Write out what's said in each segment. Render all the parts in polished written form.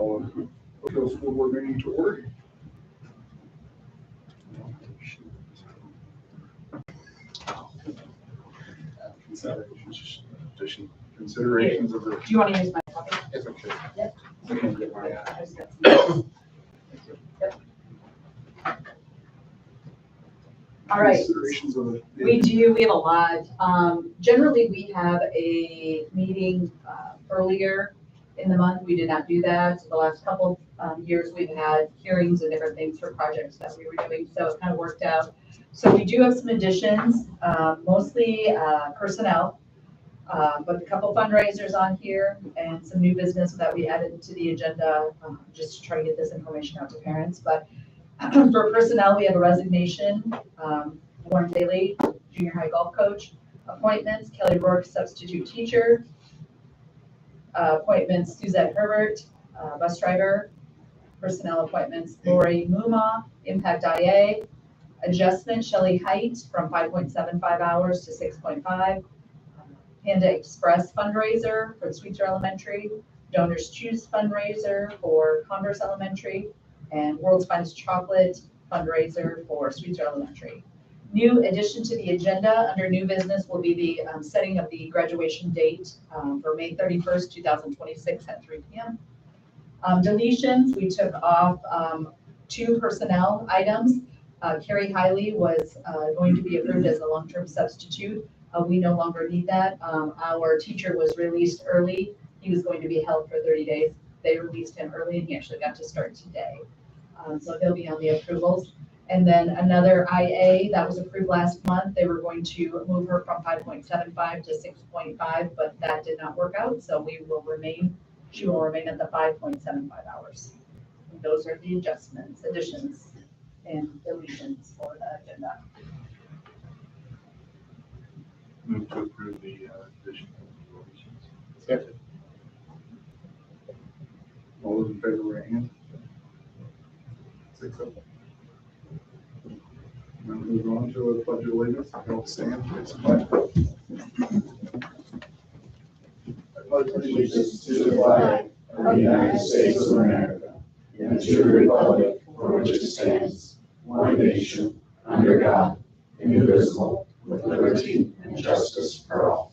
call the Oakville School Board meeting to order. Considerations of the. Do you want to use my copy? It's okay. Yep. I can get my. I just got some. Yep. All right. Considerations of the. We have a lot. Generally, we have a meeting earlier in the month. We did not do that. The last couple years, we've had hearings and different things for projects that we were doing, so it kind of worked out. So we do have some additions, mostly personnel, but a couple fundraisers on here and some new business that we added to the agenda, just to try to get this information out to parents. But for personnel, we have a resignation, Warren Bailey, junior high golf coach. Appointments, Kelly Rourke, substitute teacher. Appointments, Suzette Herbert, bus driver. Personnel appointments, Lori Muma, Impact IA. Adjustment, Shelley Height, from 5.75 hours to 6.5. Panda Express fundraiser for Sweetser Elementary. Donors Choose fundraiser for Converse Elementary. And World's Finest Chocolate fundraiser for Sweetser Elementary. New addition to the agenda under new business will be the setting of the graduation date for May 31st, 2026 at 3 p.m. Deletions, we took off 2 personnel items. Carrie Hiley was going to be approved as a long-term substitute. We no longer need that. Our teacher was released early. He was going to be held for 30 days. They released him early and he actually got to start today. So he'll be on the approvals. And then another IA that was approved last month, they were going to move her from 5.75 to 6.5, but that did not work out. So she will remain at the 5.75 hours. And those are the additions and deletions for the agenda. Move to approve the addition of the. Second. All those in favor, raise your hand. 6 up. Now move on to the pledge of allegiance. I'll stand. It's a pledge. I pledge allegiance to the flag of the United States of America and to the republic for which it stands, one nation, under God, indivisible, with liberty and justice for all.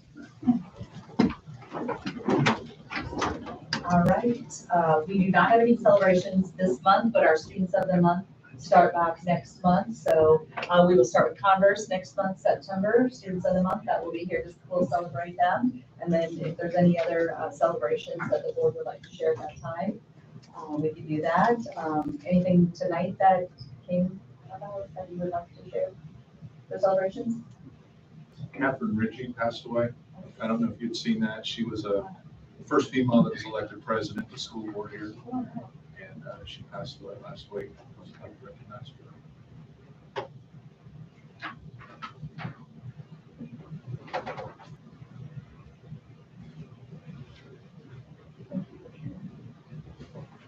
All right, we do not have any celebrations this month, but our Students of the Month start back next month. So we will start with Converse next month, September, Students of the Month. That will be here to we'll celebrate them. And then if there's any other celebrations that the board would like to share at that time, we can do that. Anything tonight that came about that you would like to share for celebrations? Catherine Ritchie passed away. I don't know if you'd seen that. She was the first female that was elected president of the school board here. And she passed away last week. I was like to recognize her.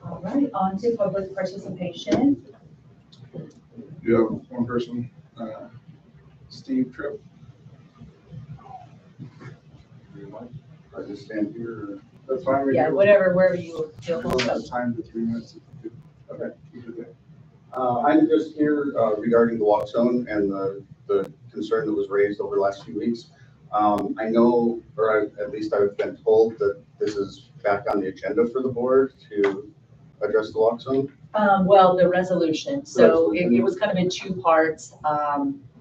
All right, on to public participation. You have one person, Steve Tripp. I just stand here. That's fine. Yeah, whatever, wherever you feel most Have time to 3 minutes. Okay. I'm just here regarding the walk zone and the concern that was raised over the last few weeks. I know, or at least I've been told that this is back on the agenda for the board to address the walk zone. Well, the resolution. So it was kind of in 2 parts.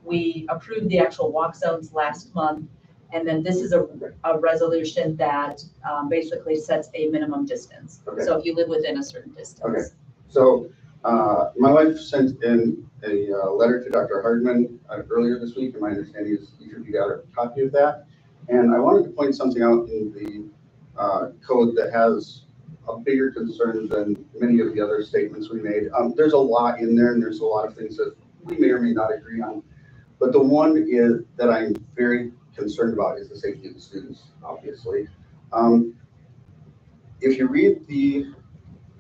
We approved the actual walk zones last month. And then this is a resolution that basically sets a minimum distance. Okay. So if you live within a certain distance. Okay. So my wife sent in a letter to Dr. Hardman earlier this week, and my understanding is each of you got a copy of that. And I wanted to point something out in the code that has a bigger concern than many of the other statements we made. There's a lot in there, and there's a lot of things that we may or may not agree on. But the one is that I'm very concerned about is the safety of the students, obviously. If you read the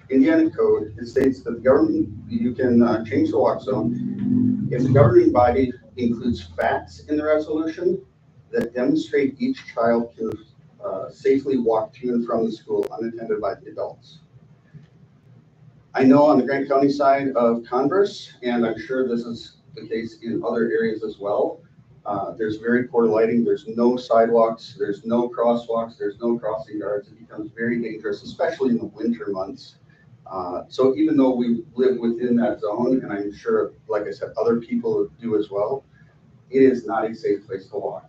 Indiana code, it states that the government, you can change the walk zone if the governing body includes facts in the resolution that demonstrate each child can safely walk to and from the school unattended by the adults. I know on the Grant County side of Converse, and I'm sure this is the case in other areas as well, there's very poor lighting, there's no sidewalks, there's no crosswalks, there's no crossing guards. It becomes very dangerous, especially in the winter months. So even though we live within that zone, and I'm sure, like I said, other people do as well, it is not a safe place to walk.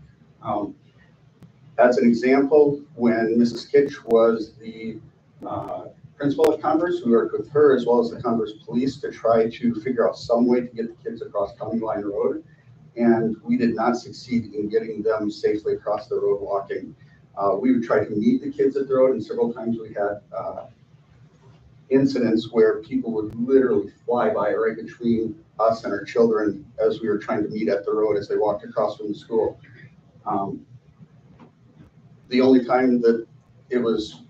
As an example, when Mrs. Kitch was the principal of Converse, we worked with her as well as the Converse police to try to figure out some way to get the kids across County Line Road. And we did not succeed in getting them safely across the road walking. We would try to meet the kids at the road, and several times we had incidents where people would literally fly by right between us and our children as we were trying to meet at the road as they walked across from the school. The only time that it was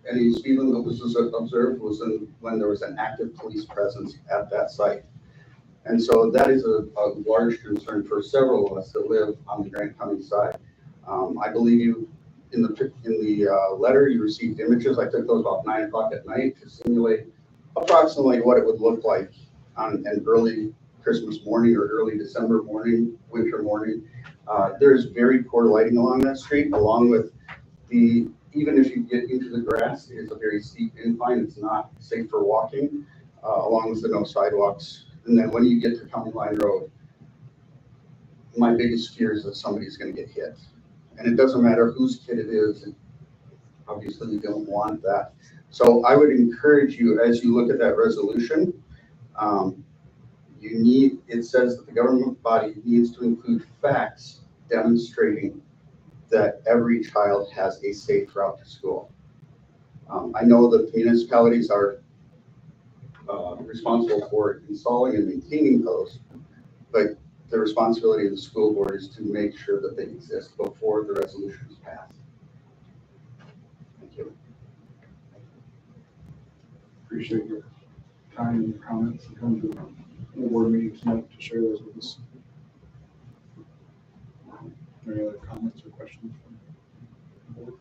any speed limit that was observed was when there was an active police presence at that site. And so that is a large concern for several of us that live on the Grant County side. I believe you, in the letter, you received images. I took those about 9 o'clock at night to simulate approximately what it would look like on an early Christmas morning or early December morning, winter morning. There's very poor lighting along that street, along with even if you get into the grass, it is a very steep incline. It's not safe for walking, along with the no sidewalks. And then when you get to County Line Road, my biggest fear is that somebody's going to get hit. And it doesn't matter whose kid it is. Obviously, you don't want that. So I would encourage you, as you look at that resolution, it says that the government body needs to include facts demonstrating that every child has a safe route to school. I know that the municipalities are responsible for installing and maintaining those, but the responsibility of the school board is to make sure that they exist before the resolution is passed. Thank you. Appreciate your time and your comments and coming to the board meeting tonight to share those with us. Any other comments or questions from the board?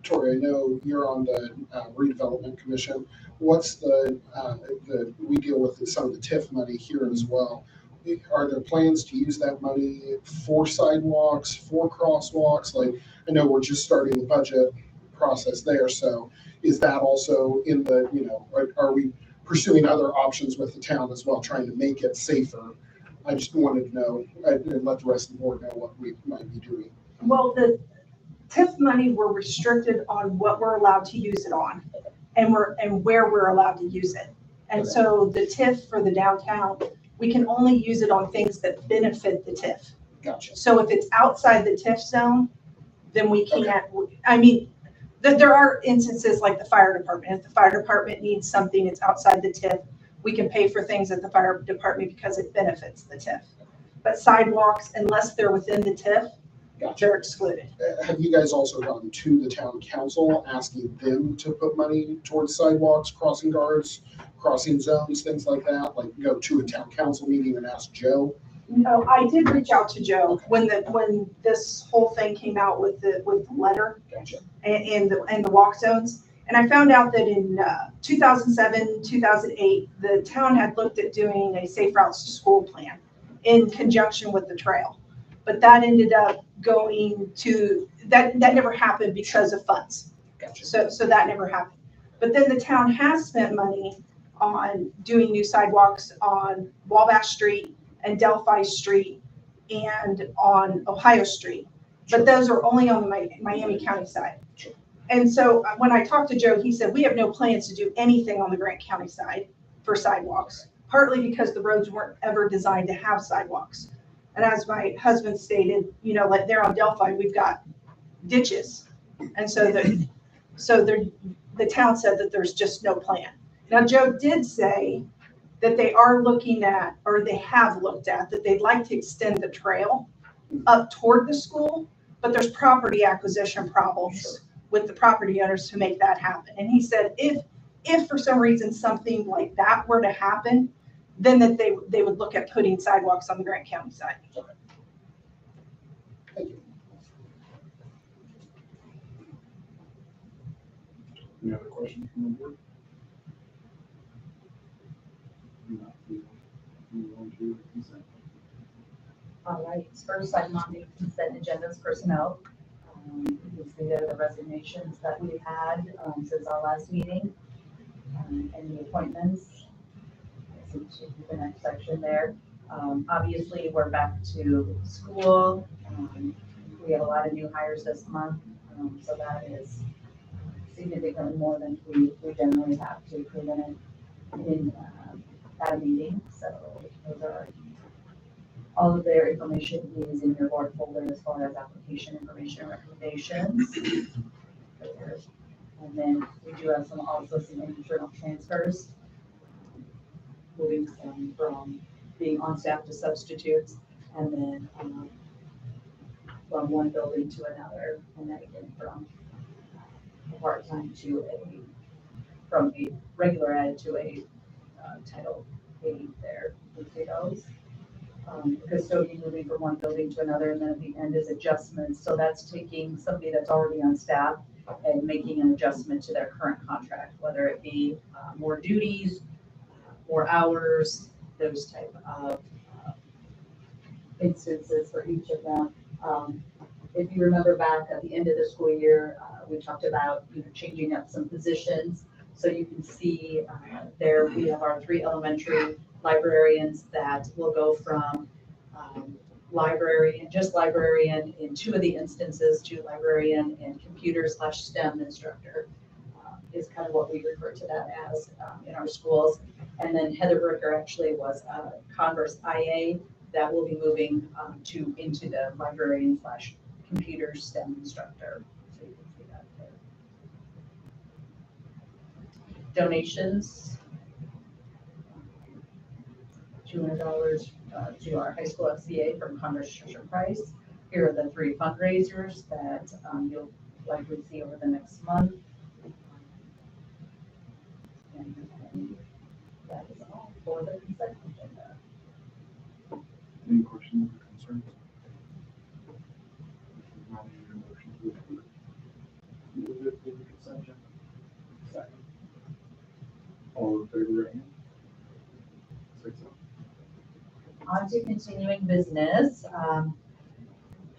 Tori, I know you're on the redevelopment commission. What's we deal with some of the TIF money here as well. Are there plans to use that money for sidewalks, for crosswalks? Like, I know we're just starting the budget process there. So is that also in the, are we pursuing other options with the town as well, trying to make it safer? I just wanted to know and let the rest of the board know what we might be doing. Well, the TIF money, we're restricted on what we're allowed to use it on and where we're allowed to use it. And so the TIF for the downtown, we can only use it on things that benefit the TIF. Gotcha. So if it's outside the TIF zone, then we can't, I mean, there are instances like the fire department. If the fire department needs something, it's outside the TIF, we can pay for things at the fire department because it benefits the TIF. But sidewalks, unless they're within the TIF, Gotcha. they're excluded. Have you guys also gone to the town council asking them to put money towards sidewalks, crossing guards, crossing zones, things like that? Like go to a town council meeting and ask Joe? No, I did reach out to Joe when this whole thing came out with the letter. Gotcha. and the walk zones. And I found out that in 2007, 2008, the town had looked at doing a safe routes to school plan in conjunction with the trail. But that ended up going to, that never happened because of funds. Gotcha. So that never happened. But then the town has spent money on doing new sidewalks on Wabash Street and Delphi Street and on Ohio Street. But those are only on the Miami County side. Sure. And so when I talked to Joe, he said, we have no plans to do anything on the Grant County side for sidewalks, partly because the roads weren't ever designed to have sidewalks. And as my husband stated, like there on Delphi, we've got ditches. And so the town said that there's just no plan. Now, Joe did say that they are looking at, or they have looked at, that they'd like to extend the trail up toward the school, but there's property acquisition problems with the property owners to make that happen. And he said, if for some reason something like that were to happen, then that they would look at putting sidewalks on the Grant County side. Okay. Thank you. Any other questions from the board? Not, we will move on to consent. All right, first item on the consent agenda is personnel. You can see there the resignations that we had since our last meeting, and the appointments. So you should do the next section there. Obviously, we're back to school. We have a lot of new hires this month, so that is significantly more than we generally have to present in at a meeting. So those are all of their information is in your board folder as far as application information and recommendations. And then we do have also some internal transfers, moving some from being on staff to substitutes, and then from one building to another, and then again from a part-time to from a regular ed to a Title 8 there, we see those. Custodian moving from one building to another, and then at the end is adjustments. So that's taking somebody that's already on staff and making an adjustment to their current contract, whether it be more duties, more hours, those type of instances for each of them. If you remember back at the end of the school year, we talked about changing up some positions. So you can see there we have our 3 elementary librarians that will go from librarian, just librarian in 2 of the instances to librarian and computer/STEM instructor is kind of what we refer to that as in our schools. And then Heather Bricker actually was a Converse IA that will be moving into the librarian/computer STEM instructor. So you can see that there. Donations. $200 to our high school FCA from Congress Fisher Price. Here are the 3 fundraisers that you'll likely see over the next month. And that is all for the consent agenda. Any questions or concerns? Not need a motion to approve. Move it with the consent agenda. Second. All in favor, right hand? 6-0. On to continuing business.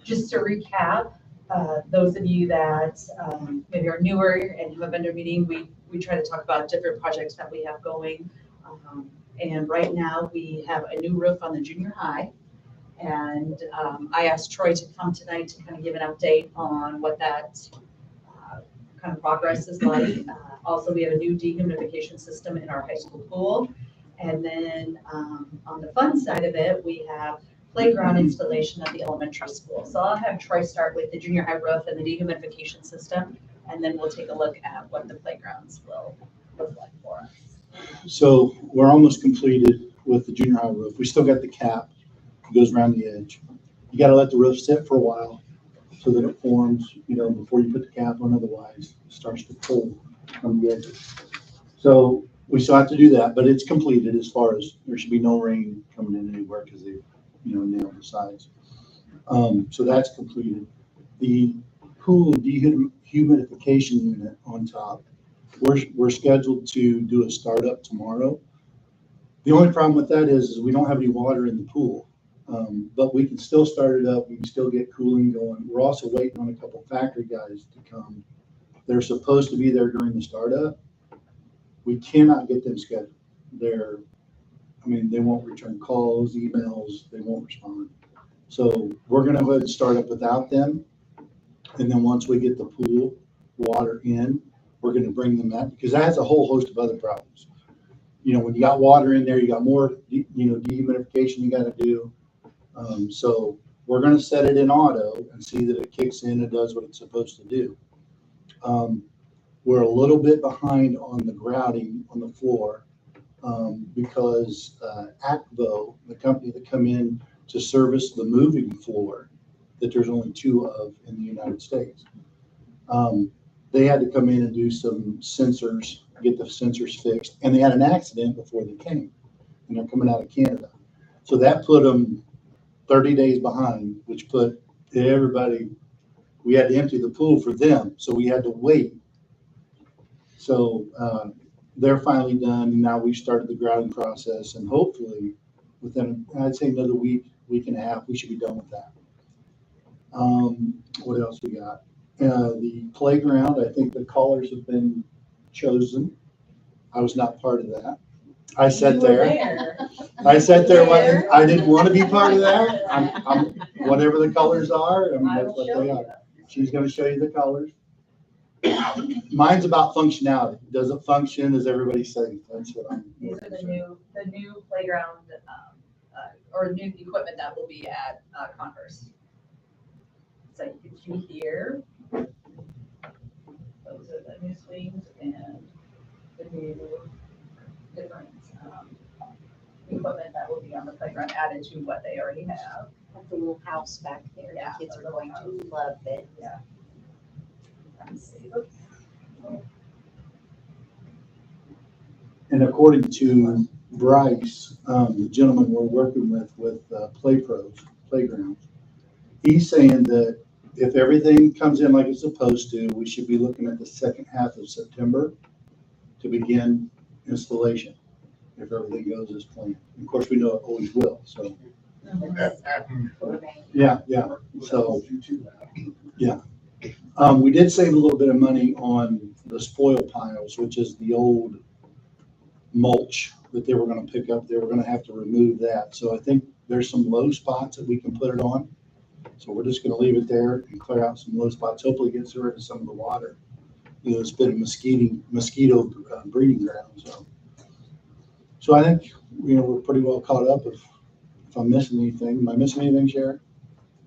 Just to recap, those of you that maybe are newer and have a vendor meeting, we try to talk about different projects that we have going. And right now we have a new roof on the junior high. And I asked Troy to come tonight to kind of give an update on what that kind of progress is like. Also, we have a new dehumidification system in our high school pool. And then on the fun side of it, we have playground installation at the elementary school. So I'll have Troy start with the junior high roof and the dehumidification system, and then we'll take a look at what the playgrounds will look like for us. So we're almost completed with the junior high roof. We still got the cap, it goes around the edge. You got to let the roof sit for a while so that it forms, before you put the cap on, otherwise it starts to pull from the edges. So we still have to do that, but it's completed as far as there should be no rain coming in anywhere because they, nailed the sides. So that's completed. The pool dehumidification unit on top, we're scheduled to do a startup tomorrow. The only problem with that is we don't have any water in the pool, but we can still start it up. We can still get cooling going. We're also waiting on a couple factory guys to come. They're supposed to be there during the startup. We cannot get them scheduled. They won't return calls, emails, they won't respond. So we're going to go ahead and start up without them. And then once we get the pool water in, we're going to bring them that because that has a whole host of other problems. When you got water in there, you got more, dehumidification you got to do. So we're going to set it in auto and see that it kicks in and does what it's supposed to do. We're a little bit behind on the grouting on the floor because Acvo, the company that come in to service the moving floor that there's only 2 of in the United States, they had to come in and do some sensors, get the sensors fixed, and they had an accident before they came, and they're coming out of Canada. So that put them 30 days behind, which put everybody, we had to empty the pool for them, so we had to wait So, they're finally done. Now we started the grouting process and hopefully within, I'd say another week, week and a half, we should be done with that. What else we got? The playground, I think the colors have been chosen. I was not part of that. I sat there. I sat there, I didn't want to be part of that. I'm, whatever the colors are, I mean, that's what they are. She's gonna show you the colors. Mine's about functionality. Does it function? Is everybody safe? That's what I'm. These are the new playground, or new equipment that will be at Converse. So you can see here, those are the new swings and the new different equipment that will be on the playground added to what they already have. That's a little house back there. Yeah, The kids a are little going house. to love it. Yeah. Let's see. Oops. And according to Bryce, the gentleman we're working with Play Pros, Playgrounds, he's saying that if everything comes in like it's supposed to, we should be looking at the second half of September to begin installation, if everything goes as planned. Of course, we know it always will, so. Yeah, so, yeah. We did save a little bit of money on the spoil piles, which is the old mulch that they were gonna pick up. They were gonna have to remove that. So I think there's some low spots that we can put it on. So we're just gonna leave it there and clear out some low spots, hopefully get rid of some of the water. You know, it's been a mosquito breeding ground, so. So I think, you know, we're pretty well caught up. If I'm missing anything, am I missing anything, Sharon?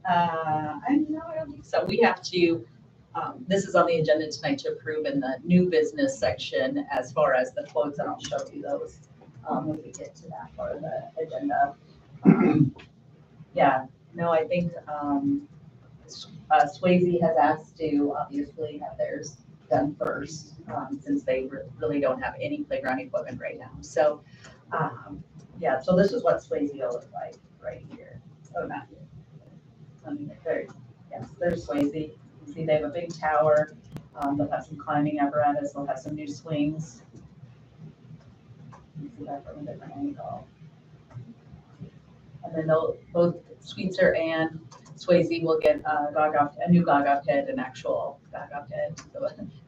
I don't think so. We have to, this is on the agenda tonight to approve in the new business section as far as the quotes, and I'll show you those when we get to that part of the agenda. Yeah, no, I think Swayze has asked to obviously have theirs done first, since they really don't have any playground equipment right now. So, yeah, so this is what Swayze will look like right here. Oh, not here. I mean, yes, there's Swayze. You can see they have a big tower. They'll have some climbing apparatus. They'll have some new swings. You can see that from a different angle. And then both Sweetser and Swayze will get a new Gaga pit, an actual Gaga pit.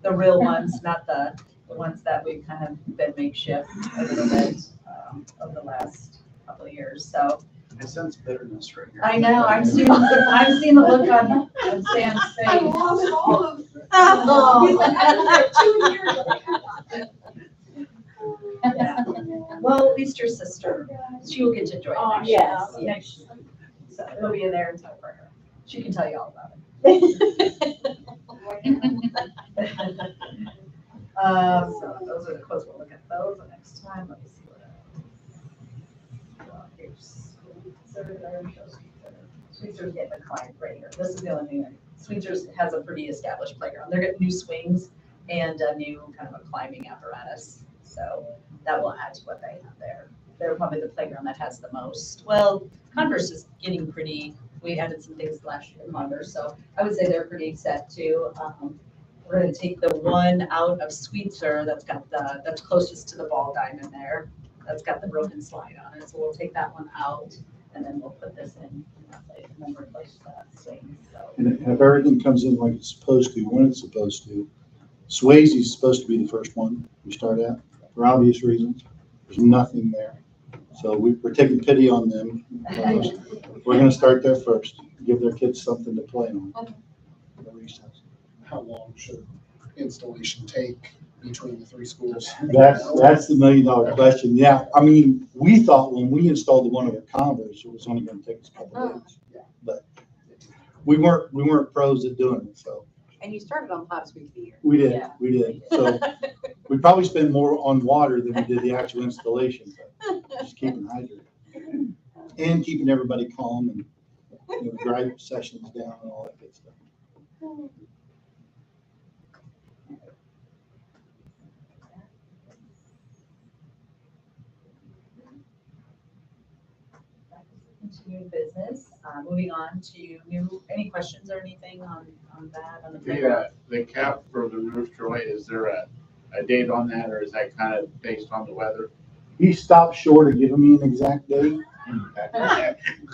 The real ones, not the ones that we've kind of been makeshift a little bit over the last couple of years. So. I sense bitterness right here. I know, I'm seeing the look on Sam's face. I lost all of them. Yeah. Well, at least your sister, she will get to enjoy it next year. yes. Next year. So it'll be there in time for her. She can tell you all about it. So those are the quotes. We'll look at those the next time. Let me see what else. Sweetser's getting a client right here. This is the only thing. Sweetser's has a pretty established playground. They're getting new swings and a new kind of a climbing apparatus. So that will add to what they have there. They're probably the playground that has the most. Well, Converse is getting pretty, we added some things last year in Converse, so I would say they're pretty set too. We're gonna take the one out of Sweetser that's closest to the ball diamond there. That's got the broken slide on it, so we'll take that one out and then we'll put this in that place and then replace that swing, so. And if everything comes in like it's supposed to, when it's supposed to, Swayze's supposed to be the first one we start at, for obvious reasons. There's nothing there. So we're taking pity on them. We're gonna start there first, give their kids something to play on. How long should installation take between the three schools? That's the $1 million question. Yeah, I mean, we thought when we installed the one over Converse, it was only gonna take us a couple of days. But we weren't pros at doing it, so. And you started on Pops Week of the Year. We did, Yeah. we did. So we probably spent more on water than we did the actual installation, but just keeping hydrated. And keeping everybody calm and, you know, drive sessions down and all that good stuff. Continuing business, moving on to any questions or anything on that, on the The, playground? the cap for the roof joint, is there a a date on that, or is that kind of based on the weather? He stopped short of giving me an exact date.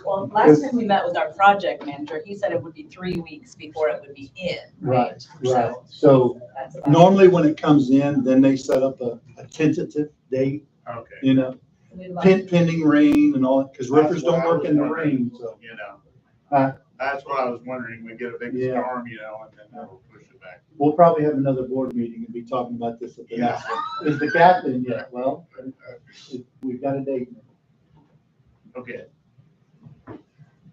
Well, last time we met with our project manager, he said it would be 3 weeks before it would be in, right? Right. So That's about. normally when it comes in, then they set up a tentative date, Okay. you know, We'd like- pending rain and all that, because roofers don't work in the rain, so. You know, Uh, that's what I was wondering. We get a big Yeah. storm, you know, and then that'll push it back. We'll probably have another board meeting and be talking about this at the Yeah. next one. Is the captain yet? Well, we've got a date. Okay.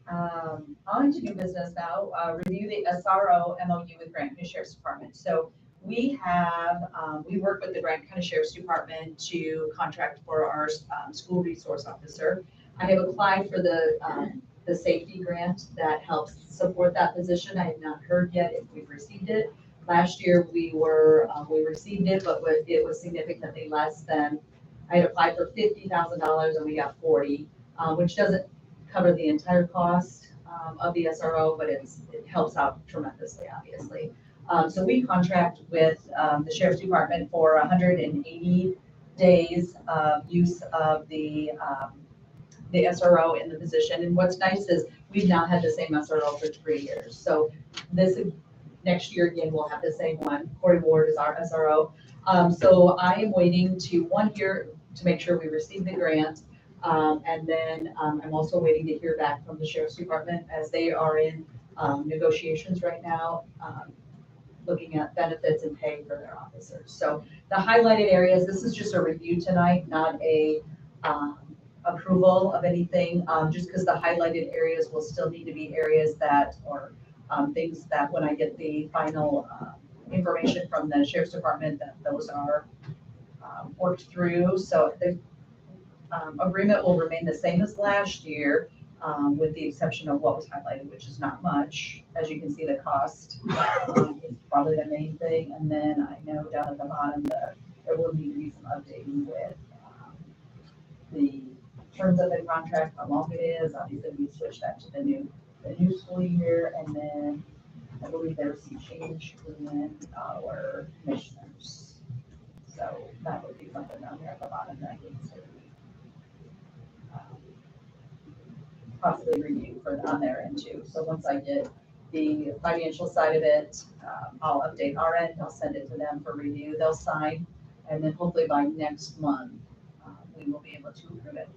On to new business now, review the SRO MOU with Grant County Sheriff's Department. So we have, we work with the Grant County Sheriff's Department to contract for our school resource officer. I have applied for the safety grant that helps support that position. I have not heard yet if we've received it. Last year, we received it, but it was significantly less than, I had applied for $50,000 and we got 40, which doesn't cover the entire cost of the SRO, but it helps out tremendously, obviously. So we contract with the Sheriff's Department for 180 days of use of the SRO in the position. And what's nice is we've now had the same SRO for 3 years. So next year again, we'll have the same one. Corey Ward is our SRO. So I am waiting to 1 year to make sure we receive the grant. And then I'm also waiting to hear back from the Sheriff's Department as they are in negotiations right now, looking at benefits and pay for their officers. So the highlighted areas, this is just a review tonight, not a approval of anything, just because the highlighted areas will still need to be areas that, or things that when I get the final information from the Sheriff's Department, that those are worked through. So the agreement will remain the same as last year, with the exception of what was highlighted, which is not much. As you can see, the cost is probably the main thing. And then I know down at the bottom that there will need to be some updating with the terms of the contract, how long it is. Obviously, we switched that to the new school year. And then I believe there's some change in our commissioners. So that would be something down there at the bottom that needs to be possibly review on their end too. So once I get the financial side of it, I'll update our end, I'll send it to them for review, they'll sign, and then hopefully by next month, we will be able to approve it.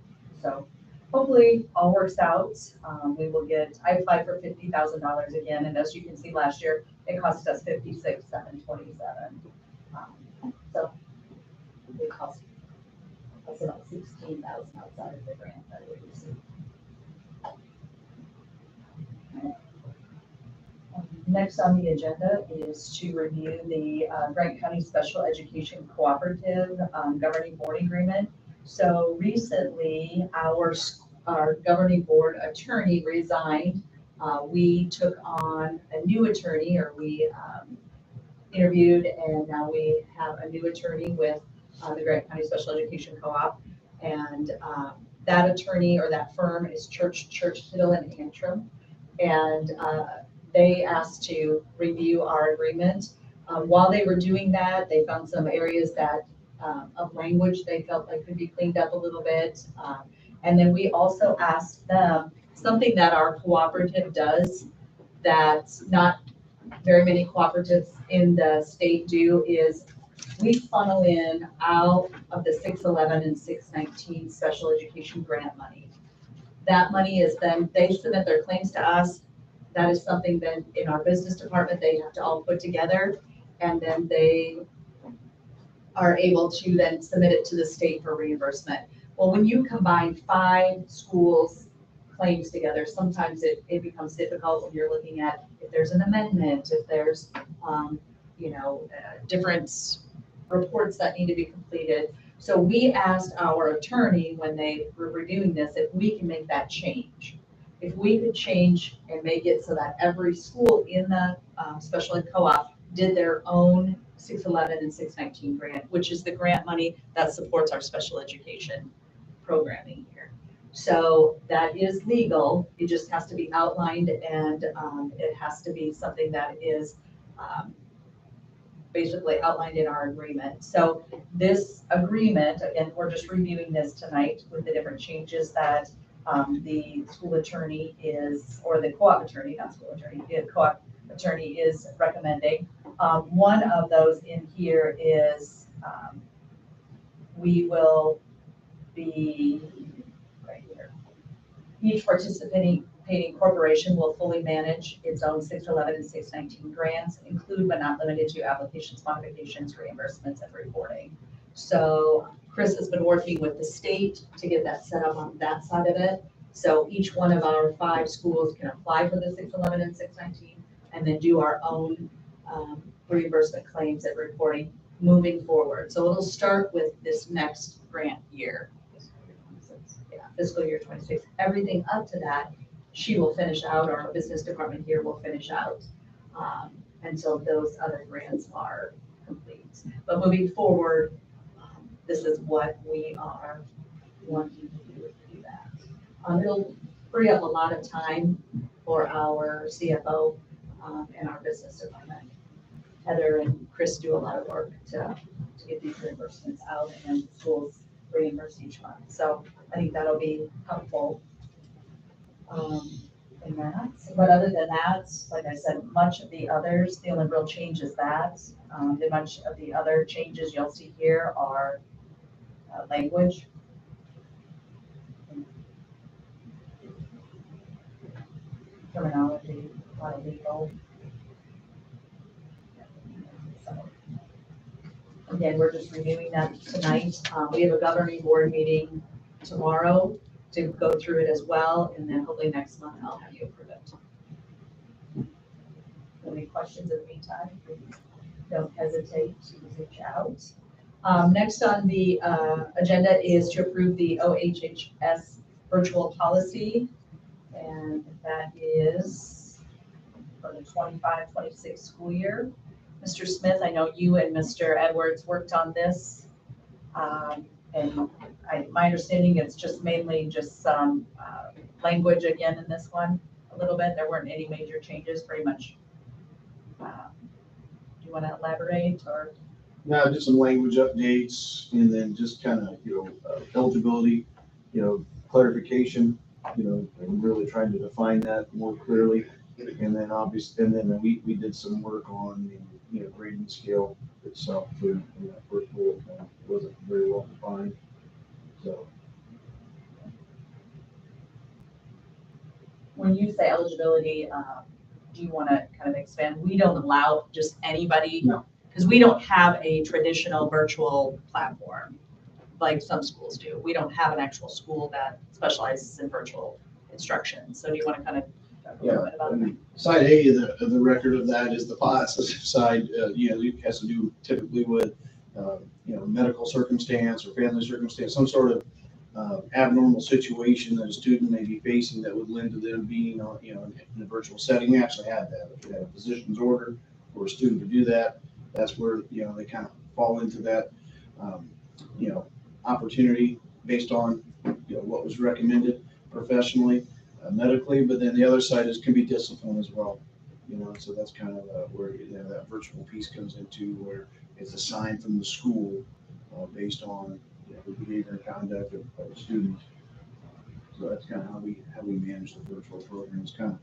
So hopefully all works out. We will get, I applied for $50,000 again, and as you can see last year, it cost us $56,727. So it cost us about $16,000 outside of the grant that we received. Next on the agenda is to review the Grant County Special Education Cooperative Governing Board Agreement. So recently, our governing board attorney resigned. We took on a new attorney, or we interviewed, and now we have a new attorney with the Grant County Special Education Co-op. And that attorney, or that firm, is Church, Hiddle, and Antrim. And they asked to review our agreement. While they were doing that, they found some areas that of language they felt like could be cleaned up a little bit. And then we also asked them something that our cooperative does that not very many cooperatives in the state do, is we funnel in out of the 611 and 619 special education grant money. That money is then, they submit their claims to us. That is something that in our business department, they have to all put together, and then they are able to then submit it to the state for reimbursement. Well, when you combine 5 schools' claims together, sometimes it becomes difficult when you're looking at if there's an amendment, if there's, different reports that need to be completed. So we asked our attorney when they were reviewing this, if we can make that change. If we could change and make it so that every school in the special ed co-op did their own 611 and 619 grant, which is the grant money that supports our special education programming here. So that is legal. It just has to be outlined, and it has to be something that is basically outlined in our agreement. So this agreement, again, we're just reviewing this tonight with the different changes that the school attorney is, or the co-op attorney, not school attorney, the co-op attorney is recommending. One of those in here is we will be, right here, each participating corporation will fully manage its own 611 and 619 grants, include but not limited to applications, modifications, reimbursements, and reporting. So Chris has been working with the state to get that set up on that side of it. So each one of our 5 schools can apply for the 611 and 619 and then do our own reimbursement claims and reporting moving forward. So it'll start with this next grant year. Yeah, fiscal year 26. Everything up to that, she will finish out, or our business department here will finish out until those other grants are complete. But moving forward, this is what we are wanting to do that. It'll free up a lot of time for our CFO and our business department. Heather and Chris do a lot of work to get these reimbursements out, and then schools reimburse each month. So I think that'll be helpful in that. But other than that, like I said, much of the others, the only real change is that. Much of the other changes you'll see here are language. Terminology, a lot of legal. So, again, we're just reviewing that tonight. We have a governing board meeting tomorrow to go through it as well, and then hopefully next month I'll have you approve it. Any questions in the meantime? Don't hesitate to reach out. Next on the agenda is to approve the OHHS virtual policy, and that is for the 25-26 school year. Mr. Smith, I know you and Mr. Edwards worked on this, and my understanding it's just mainly just some language again in this one a little bit. There weren't any major changes, pretty much. Do you want to elaborate or? No, just some language updates, and then just kind of, eligibility, clarification, and really trying to define that more clearly. And then obviously, and then we did some work on the, grading scale itself too. In that first bullet point wasn't very well defined. So. When you say eligibility, do you want to kind of expand? We don't allow just anybody. No. Because we don't have a traditional virtual platform like some schools do. We don't have an actual school that specializes in virtual instruction. So do you want to kind of talk a little bit about that? Side A of the record of that is the positive side. It has to do typically with, medical circumstance or family circumstance, some sort of abnormal situation that a student may be facing that would lend to them being, in a virtual setting. We actually had that. If you had a physician's order for a student to do that, that's where, they kind of fall into that, opportunity based on, what was recommended professionally, medically, but then the other side can be discipline as well. So that's kind of where, that virtual piece comes into, where it's assigned from the school based on, the behavior and conduct of a student. So that's kind of how we manage the virtual program. It's kind of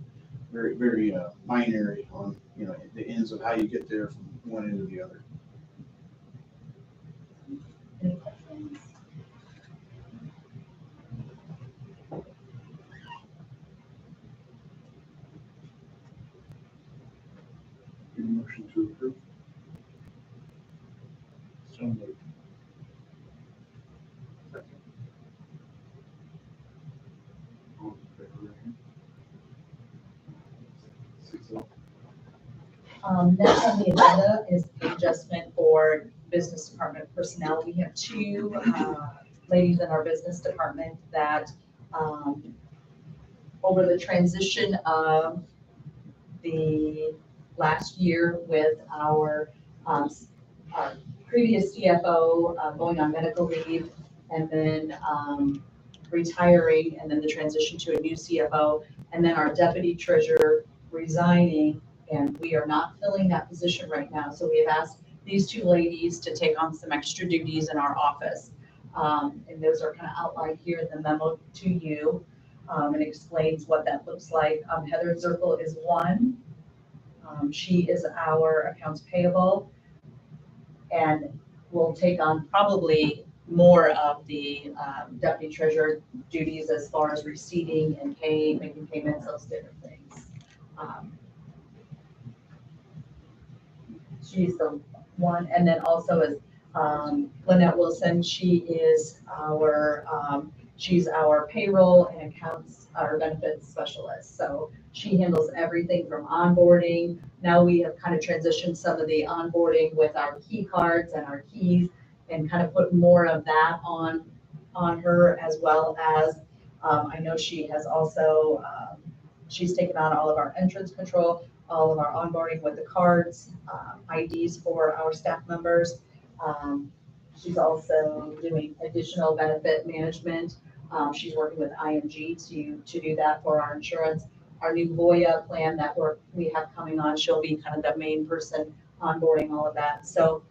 very, very binary on, the ends of how you get there from one end to the other. Any questions? Any motion to approve? So moved. Second. All in favor, raise your hand. 6-0. Next on the agenda is the adjustment for business department personnel. We have 2 ladies in our business department that over the transition of the last year with our previous CFO going on medical leave and then retiring, and then the transition to a new CFO, and then our deputy treasurer resigning, and we are not filling that position right now. So we have asked these two ladies to take on some extra duties in our office. And those are kind of outlined here in the memo to you. And explains what that looks like. Heather Zirkle is one. She is our accounts payable and will take on probably more of the deputy treasurer duties as far as receiving and paying, making payments, those different things. She's the one, and then also is Lynette Wilson. She is she's our payroll and accounts, our benefits specialist. So she handles everything from onboarding. Now we have kind of transitioned some of the onboarding with our key cards and our keys and kind of put more of that on her, as well as I know she has also, she's taken on all of our entrance control, all of our onboarding with the cards, IDs for our staff members. She's also doing additional benefit management. She's working with IMG to do that for our insurance. Our new Voya plan that we have coming on, she'll be kind of the main person onboarding all of that. So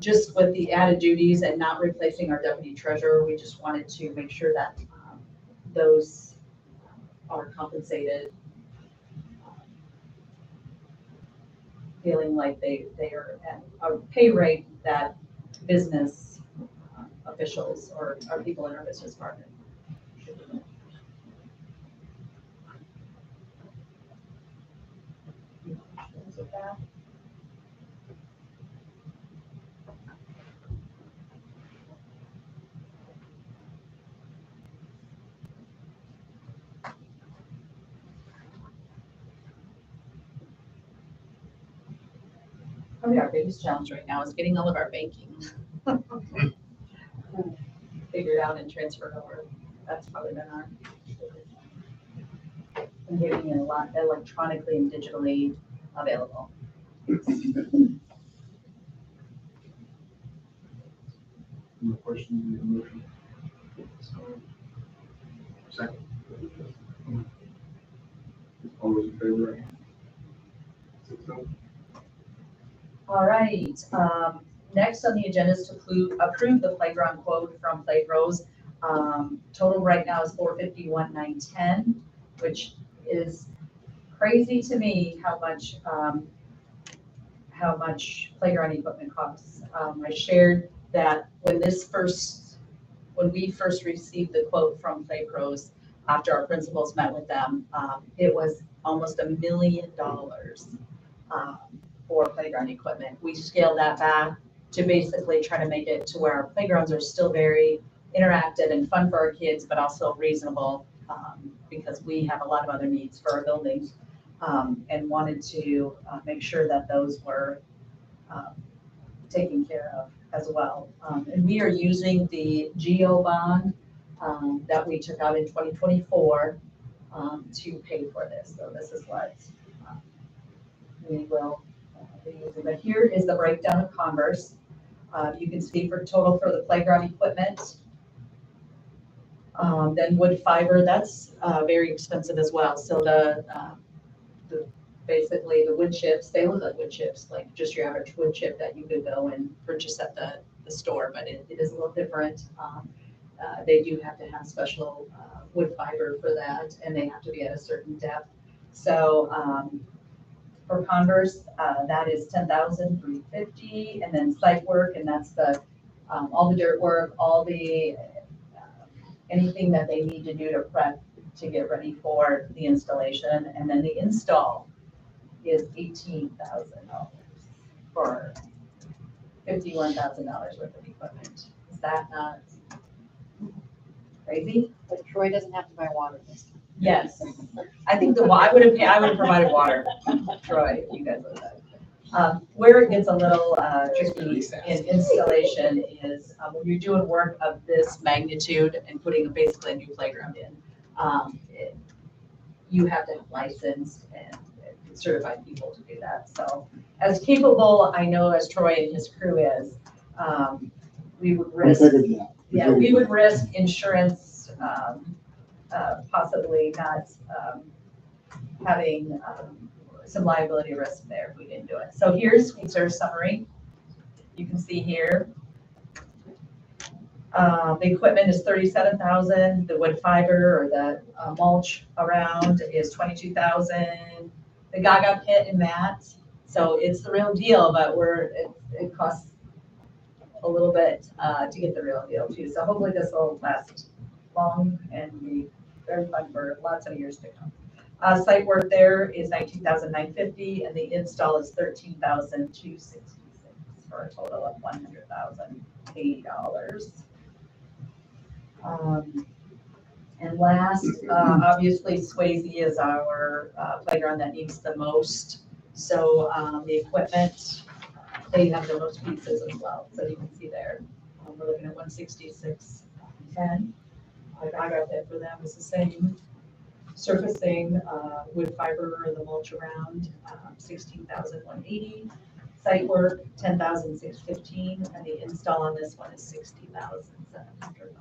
just with the added duties and not replacing our deputy treasurer, we just wanted to make sure that those are compensated, feeling like they are at a pay rate that business officials or people in our business department should be. With that? Probably our biggest challenge right now is getting all of our banking figured out and transferred over. That's probably been our, and getting it a lot electronically and digitally available. No questions, need a motion? Second. All those in favor? 6-0. All right, next on the agenda is to approve the playground quote from Play Pros. Total right now is $451,910, which is crazy to me how much playground equipment costs. I shared that when we first received the quote from Play Pros, after our principals met with them, it was almost $1 million for playground equipment. We scaled that back to basically try to make it to where our playgrounds are still very interactive and fun for our kids, but also reasonable, because we have a lot of other needs for our buildings, and wanted to make sure that those were taken care of as well. And we are using the GEO bond that we took out in 2024 to pay for this. So this is what we will be using. But here is the breakdown of Converse. You can see for total for the playground equipment. Then wood fiber, that's very expensive as well. So basically the wood chips, they look like wood chips, like just your average wood chip that you could go and purchase at the store, but it is a little different. They do have to have special wood fiber for that, and they have to be at a certain depth. So for Converse, that is $10,350, and then site work, and that's the all the dirt work, all the anything that they need to do to prep to get ready for the installation, and then the install is $18,000 for $51,000 worth of equipment. Is that not crazy? But Troy doesn't have to buy water this time. Yes, I think I would have provided water, Troy, if you guys would have. Where it gets a little tricky in installation is when you're doing work of this magnitude and putting basically a new playground in, you have to have licensed and certified people to do that. So as capable I know as Troy and his crew is, we would risk, we would risk insurance, possibly not having some liability risk there if we didn't do it. So here's our summary. you can see here. The equipment is 37,000, the wood fiber or the mulch around is 22,000. The Gaga pit and mat, so it's the real deal, but it costs a little bit to get the real deal too. So hopefully this will last long and be very fun for lots of years to come. Site work there is 19,950 and the install is 13,266 for a total of $100,080. And last, obviously Swayze is our playground that needs the most. So the equipment, they have the most pieces as well. So you can see there, we're looking at 166.10. I got that for them is the same. Surfacing, wood fiber, the mulch around, 16,180. Site work, 10,615, and the install on this one is $60,700.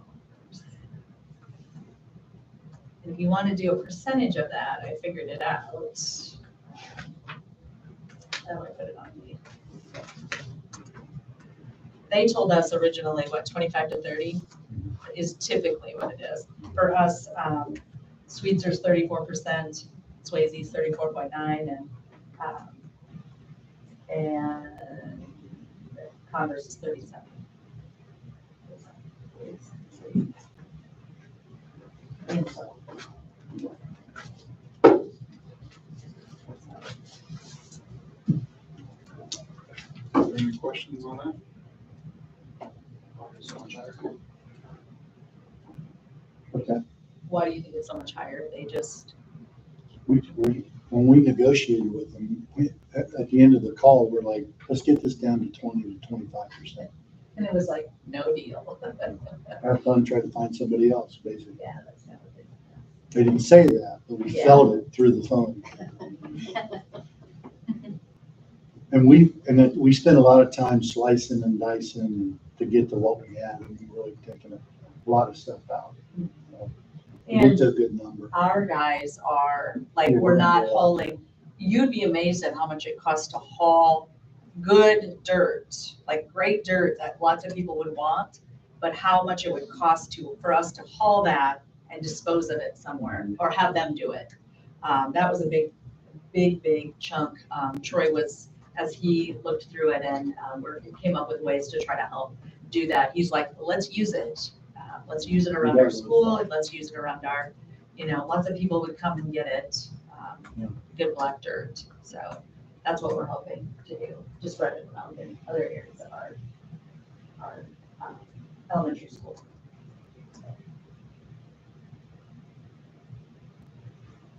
And if you want to do a percentage of that, I figured it out. How do I put it on me? They told us originally, what, 25 to 30 is typically what it is. For us, Sweetser's 34%, Swayze's 34.9, and Converse is 37. And so, Any questions on that? Okay. why do you think it's so much higher? They just, When we negotiated with them, at the end of the call, we're like, let's get this down to 20 to 25%. and it was like, no deal. Have fun, try to find somebody else, basically. Yeah, that's kind of a big. They didn't say that, but we Yeah. felt it through the phone. And we spent a lot of time slicing and dicing to get to what we had, and we really taking a lot of stuff out. We get And to a good number. our guys are, like, Yeah, we're not yeah. hauling, you'd be amazed at how much it costs to haul good dirt, like great dirt that lots of people would want, but how much it would cost for us to haul that and dispose of it somewhere, or have them do it. That was a big chunk. Troy was, as he looked through it and came up with ways to try to help do that, he's like, let's use it. Let's use it around our school, and let's use it around our, lots of people would come and get it, good black dirt. So that's what we're hoping to do, to spread it around in other areas of our elementary school.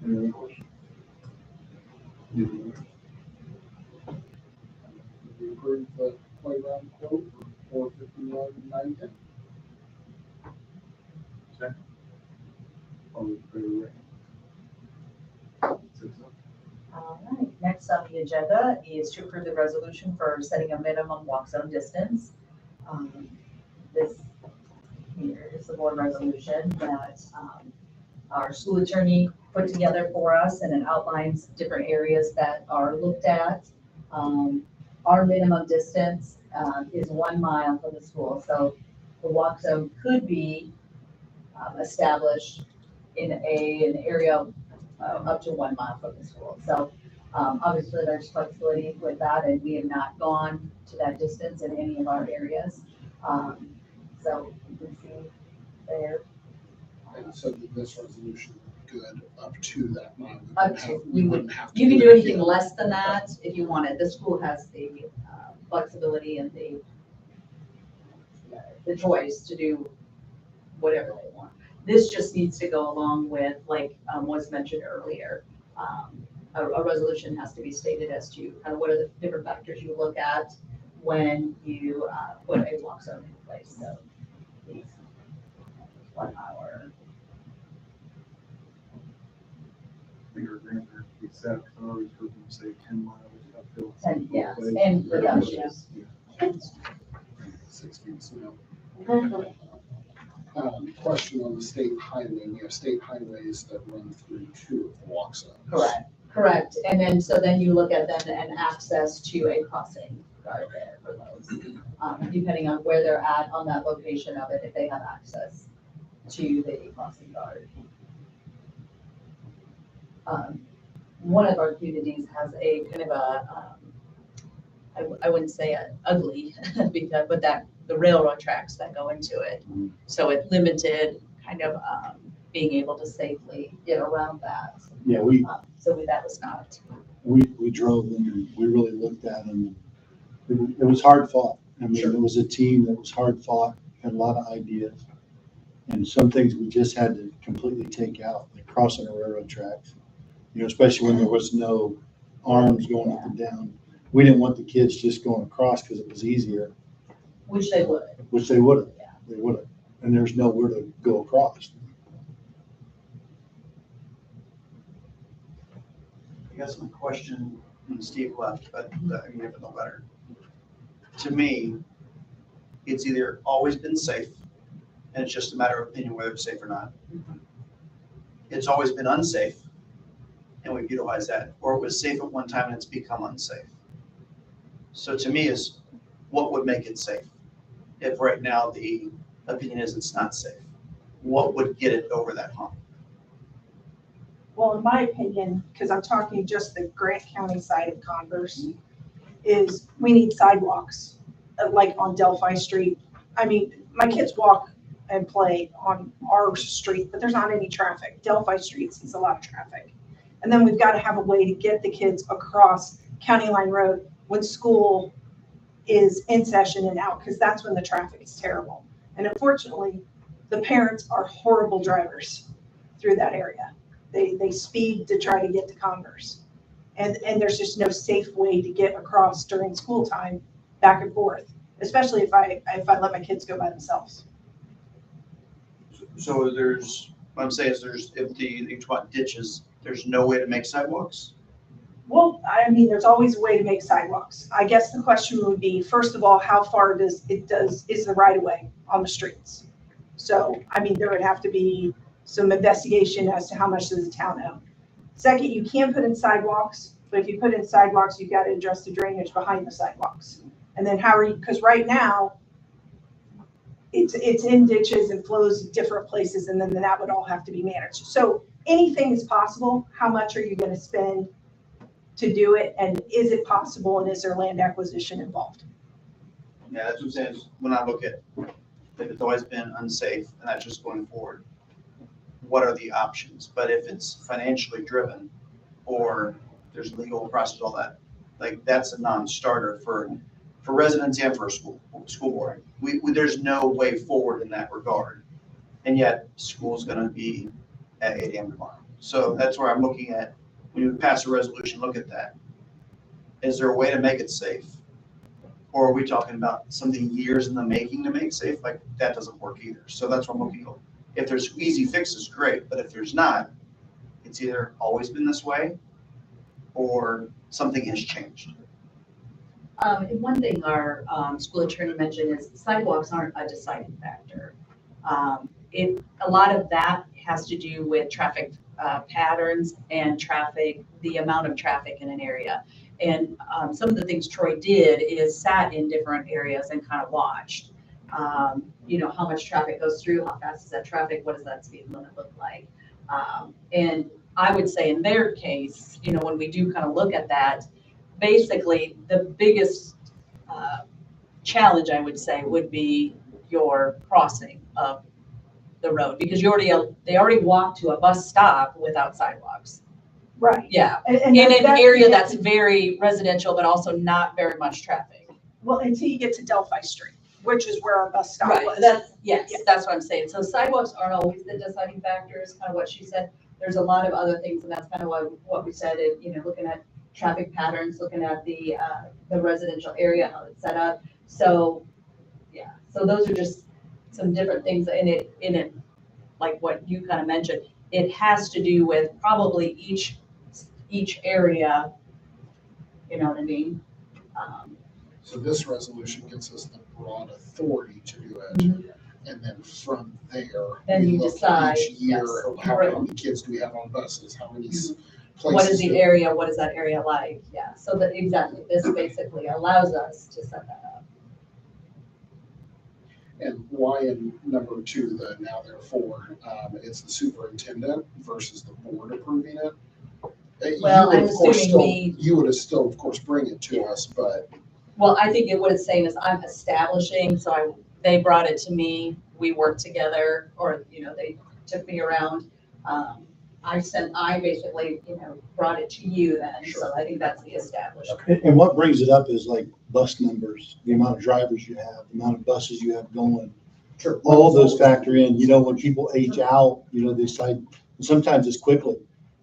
Any other questions? We approve the playground quote for $451,910. All in favor, raise. 6 up. All right, next on the agenda is to approve the resolution for setting a minimum walk zone distance. This here is the board resolution that our school attorney put together for us, and it outlines different areas that are looked at. Our minimum distance is 1 mile from the school, so the walk zone could be established in an area up to 1 mile from the school. So obviously there's flexibility with that, and we have not gone to that distance in any of our areas. So you can see there. And so this resolution good up to that mile. Up to, We wouldn't have to. You can it do anything again. less than that if you wanted. The school has the flexibility and the choice to do whatever they want. This just needs to go along with, like was mentioned earlier, a resolution has to be stated as to kind of what are the different factors you look at when you put a walk zone in place. So these 1 hour. Bigger grant there to be set, because I always heard them say 10 miles uphill. And yeah, and production. 16, so question on the state highway. We have state highways that run through 2 of the walk zones. Correct. And then, so then you look at them and access to a crossing guard there for those. depending on where they're at on that location of it, if they have access to the crossing guard. One of our communities has a kind of a, I wouldn't say ugly, because, but that the railroad tracks that go into it. So it limited kind of being able to safely get around that. Yeah, That was not. we drove them and we really looked at them. It was hard fought. I mean, it was a team that was hard fought, had a lot of ideas. And some things we just had to completely take out, like crossing the railroad tracks. You know, especially when there was no arms going up and down. We didn't want the kids just going across because it was easier. Which they would. Which they would have. Yeah. They would have. And there's nowhere to go across. I guess my question, and Steve left, but I can give it the letter. To me, it's either always been safe, and it's just a matter of opinion whether it's safe or not. It's always been unsafe, and we've utilized that, or it was safe at one time and it's become unsafe. So to me is, what would make it safe? If right now the opinion is it's not safe, what would get it over that hump? Well, in my opinion, because I'm talking just the Grant County side of Converse, is we need sidewalks, like on Delphi Street. I mean, my kids walk and play on our street, but there's not any traffic. Delphi Street sees a lot of traffic. And then we've got to have a way to get the kids across County Line Road when school is in session and out, because that's when the traffic is terrible. And unfortunately, the parents are horrible drivers through that area. They speed to try to get to Converse. And there's just no safe way to get across during school time back and forth, especially if I let my kids go by themselves. So what I'm saying is if you talk about ditches, there's no way to make sidewalks? Well, I mean, there's always a way to make sidewalks. I guess the question would be, first of all, how far is the right of way on the streets? So, I mean, there would have to be some investigation as to how much does the town own. Second, you can put in sidewalks, but if you put in sidewalks, you've got to address the drainage behind the sidewalks. And then because right now, it's in ditches and flows different places, and then that would all have to be managed. So anything is possible. How much are you going to spend to do it? And is it possible? And is there land acquisition involved? Yeah, that's what I'm saying, is when I look at, if it's always been unsafe, and that's just going forward, what are the options? But if it's financially driven, or there's legal process, all that, like, that's a non-starter for residents and for school board. There's no way forward in that regard. And yet, school's gonna be at 8 a.m. tomorrow. So that's where I'm looking at, when you pass a resolution, look at that. Is there a way to make it safe? Or are we talking about something years in the making to make safe? Like, that doesn't work either. So that's what I'm looking at. If there's easy fixes, great, but if there's not, it's either always been this way or something has changed. And one thing our school attorney mentioned is sidewalks aren't a deciding factor. A lot of that has to do with traffic patterns and the amount of traffic in an area. And some of the things Troy did is sat in different areas and kind of watched. How much traffic goes through, how fast is that traffic, what does that speed limit look like? And I would say in their case, when we do kind of look at that, basically the biggest challenge, I would say, would be your crossing of the road, because they already walked to a bus stop without sidewalks. Right. Yeah, and in an area that's very residential, but also not very much traffic. Well, until you get to Delphi Street, which is where our bus stop was. That's what I'm saying. So sidewalks aren't always the deciding factor, is kind of what she said. There's a lot of other things, and that's kind of what we said, looking at traffic patterns, looking at the residential area, how it's set up. So, yeah, so those are just some different things in it, like what you kind of mentioned. It has to do with probably each area, you know what I mean? So this resolution gives us the broad authority to do it. And then from there, Then we you look decide, each year, yes, how right. many kids do we have on buses? How many places? What is the area? What is that area like? Yeah, so that exactly, this basically allows us to set that up. And why in number two, the now therefore, it's the superintendent versus the board approving it. You Well, would, I'm of course, assuming still- we- You would have still, of course, bring it to us, but Well, I think what it's saying is I'm establishing, so they brought it to me, we worked together, or, they took me around. I basically, brought it to you then, so I think that's the establishment. And what brings it up is like bus numbers, the amount of drivers you have, the amount of buses you have going. sure. All those factor in, when people age out, they decide, sometimes it's quickly.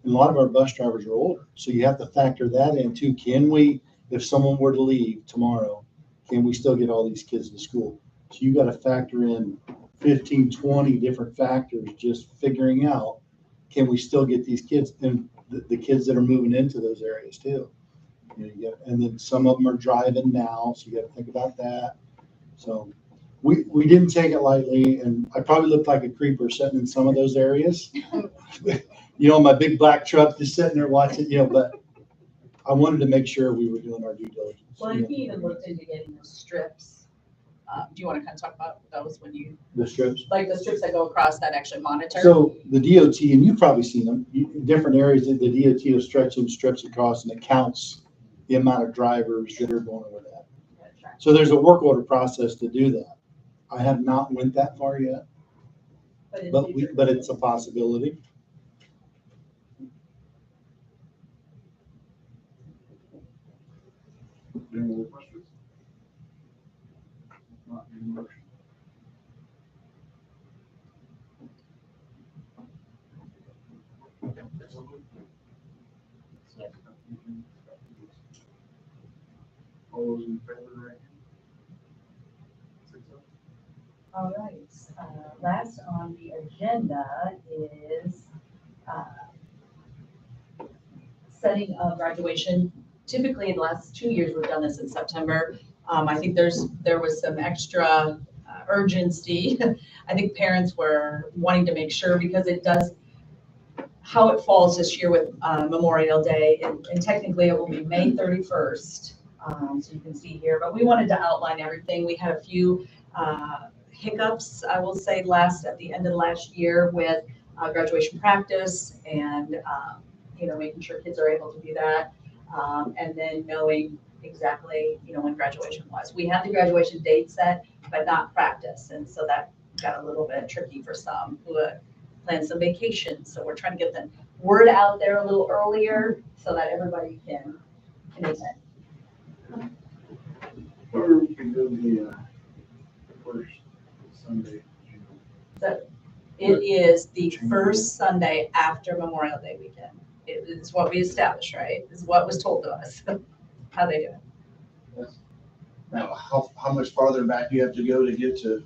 And a lot of our bus drivers are older, so you have to factor that in too. Can we, if someone were to leave tomorrow, can we still get all these kids to school? So you gotta factor in 15, 20 different factors, just figuring out, can we still get these kids and the kids that are moving into those areas too? And then some of them are driving now, so you gotta think about that. So we didn't take it lightly, and I probably looked like a creeper sitting in some of those areas. My big black truck just sitting there watching, but I wanted to make sure we were doing our due diligence. Well, and he even looked into getting the strips. Do you want to kind of talk about those when you, The strips. like the strips that go across that actually monitor? So the DOT, and you've probably seen them, different areas, the DOT will stretch them strips across and it counts the amount of drivers that are going over that. So there's a work order process to do that. I have not went that far yet, but it's a possibility. Any more questions? Not any motion. All those in favor, right hand? 6-0. All right, last on the agenda is setting of graduation. Typically, in the last 2 years, we've done this in September. I think there was some extra urgency. I think parents were wanting to make sure because it does, how it falls this year with Memorial Day, and technically it will be May 31st. So you can see here, but we wanted to outline everything. We had a few hiccups, I will say, at the end of last year with graduation practice and, making sure kids are able to do that. And then knowing exactly, when graduation was. We had the graduation date set, but not practice. And so that got a little bit tricky for some who planned some vacations. So we're trying to get the word out there a little earlier so that everybody can attend. Or we can do the first Sunday. So it is the first Sunday after Memorial Day weekend. It's what we established, right? It's what was told to us, how they do it. Now, how much farther back you have to go to get to,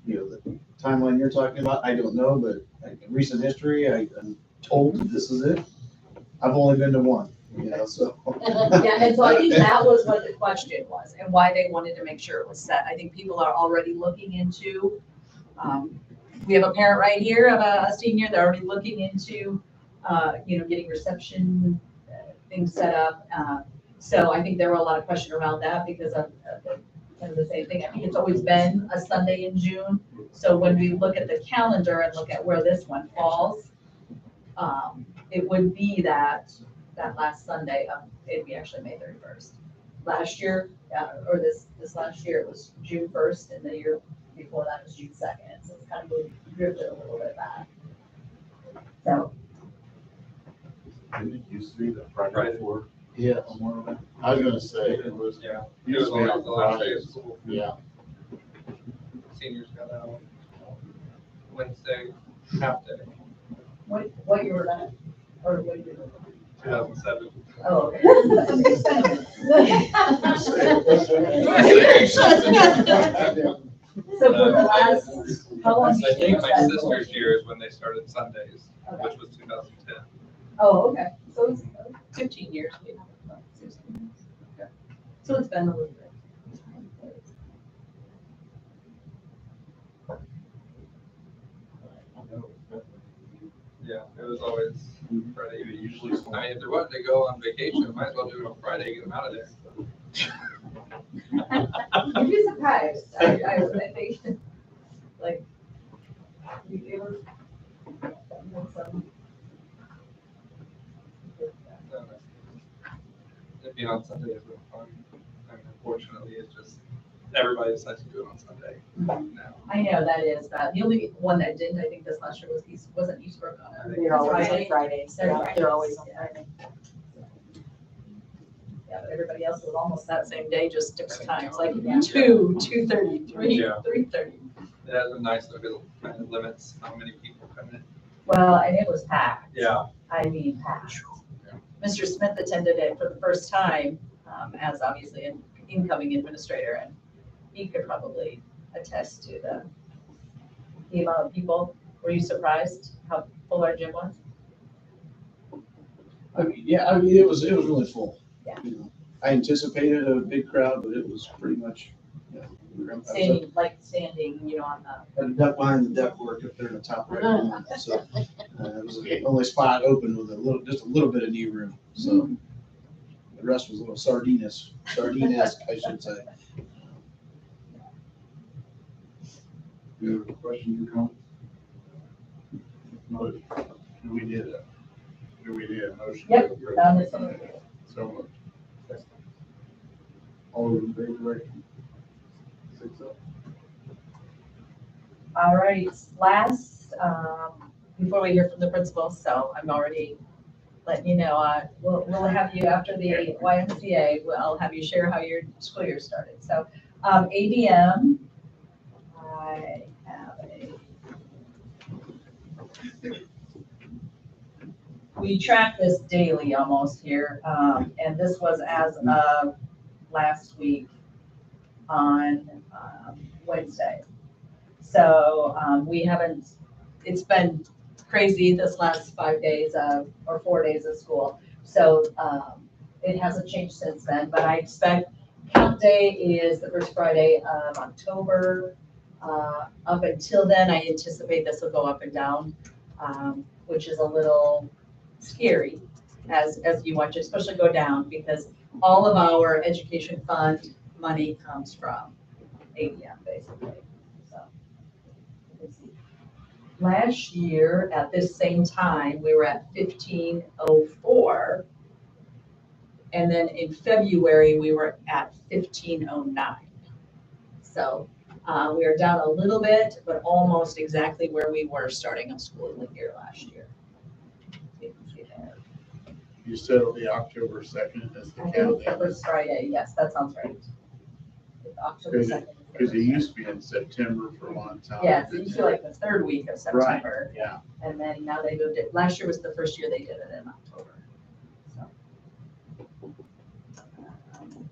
the timeline you're talking about? I don't know, but in recent history, I'm told this is it. I've only been to one, so. Yeah, and so I think that was what the question was and why they wanted to make sure it was set. I think people are already looking into, we have a parent right here of a senior, they're already looking into, getting reception things set up. So I think there were a lot of questions around that because of kind of the same thing. I think it's always been a Sunday in June. So when we look at the calendar and look at where this one falls, it would be that last Sunday it'd be actually May 31st. Last year, or this last year, it was June 1st, and the year before that was June 2nd. So it's kind of drifted a little bit back. So. Didn't it used to be the Friday before? Yeah, Memorial Day? I was gonna say, it was. Yeah. Usually on The last day Friday. of school. Yeah. Seniors got out Wednesday, half day, What year was that? Or what year? 2007. Oh, okay. So for the last, how long? I think my sister's year is when they started Sundays, which was 2010. Oh, okay. So it's 15 years. We have about 16 years. Okay. So it's been a little bit. Yeah, it was always Friday. Usually. I mean, if they're wanting to go on vacation, might as well do it on Friday, get them out of there. You'd be surprised. I think. It being on Sunday is really fun. I mean, unfortunately, it's just, everybody decides to do it on Sunday now. I know that is bad. The only one that didn't, I think, this last year was wasn't Eastbrook on it. They're always on Friday? Fridays. They're Yeah, Fridays, they're always on yeah. Friday. Yeah, but everybody else was almost that same day, just different times, like Yeah. 2:30, 3, Yeah. 3:30. It has been nice to be able to kind of limits how many people come in. Well, and it was packed. Yeah. I mean, packed. Yeah. Mr. Smith attended it for the first time, as obviously an incoming administrator, and he could probably attest to the amount of people. Were you surprised how full our gym was? I mean, yeah, I mean, it was really full. Yeah. You know, I anticipated a big crowd, but it was pretty much, you know, I was Standing, you know, on the, I was up behind the duct work up there in the top right corner, so, it was the only spot open with just a little bit of knee room, so. The rest was a little sardine-esque, I should say. Do you have questions or comments? No. Do we need a motion? Yep, on this one. So moved. All those in favor, direction? 6-0. All right, last, before we hear from the principal, so I'm already letting you know, we'll have you after the YMCA, I'll have you share how your school year started. So, ADM, I have we track this daily almost here, and this was as of last week on Wednesday. So we haven't, it's been crazy this last 5 days or 4 days of school. So it hasn't changed since then, but I expect count day is the first Friday of October. Up until then, I anticipate this will go up and down, which is a little scary as you watch it, especially go down, because all of our education fund money comes from ADM basically. So let's see. Last year at this same time, we were at 1504. And then in February, we were at 1509. So we are down a little bit, but almost exactly where we were starting a school year last year. You said it'll be October 2nd as the I think count it's the first Friday, yes, that sounds right. It's October 2nd. Because it used to be in September for a long time. Yeah, so you feel like the third week of September. Right, yeah. And then now they moved it, last year was the first year they did it in October. So,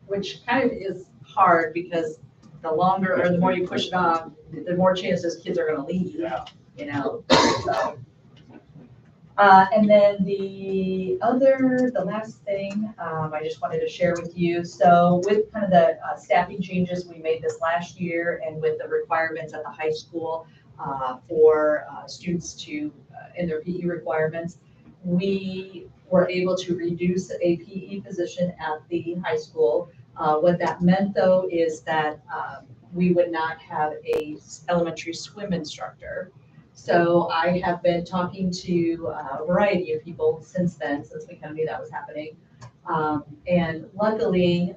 which kind of is hard because the longer or the more you push it off, the more chances kids are gonna leave, Yeah. you know, so. And then the last thing, I just wanted to share with you. So with kind of the staffing changes we made this last year and with the requirements at the high school for students to, in their PE requirements, we were able to reduce a PE position at the high school. What that meant though is that we would not have a elementary swim instructor. So I have been talking to a variety of people since then, since we kind of knew that was happening. And luckily,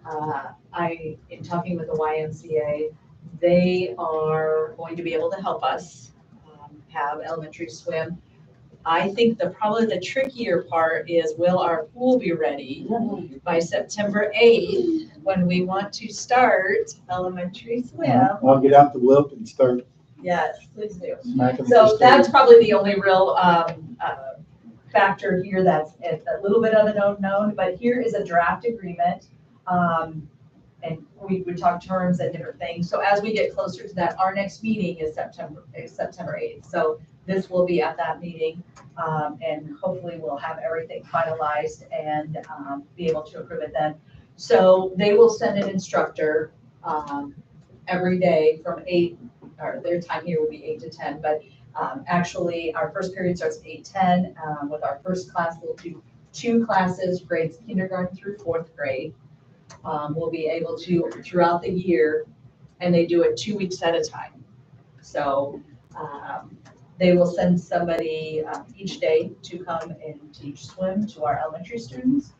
in talking with the YMCA, they are going to be able to help us have elementary swim. I think probably the trickier part is, will our pool be ready by September 8th when we want to start elementary swim? I'll get out the whip and start Yes, please do. smacking. So that's probably the only real factor here that's a little bit of an unknown, but here is a draft agreement. And we talk terms and different things. So as we get closer to that, our next meeting is September 8th. So this will be at that meeting, and hopefully we'll have everything finalized and be able to approve it then. So they will send an instructor every day from 8, or their time here will be 8 to 10, but actually our first period starts at 8:10. With our first class, we'll do 2 classes, grades kindergarten through 4th grade. We'll be able to throughout the year, and they do it 2 weeks at a time. So They will send somebody each day to come and teach swim to our elementary students.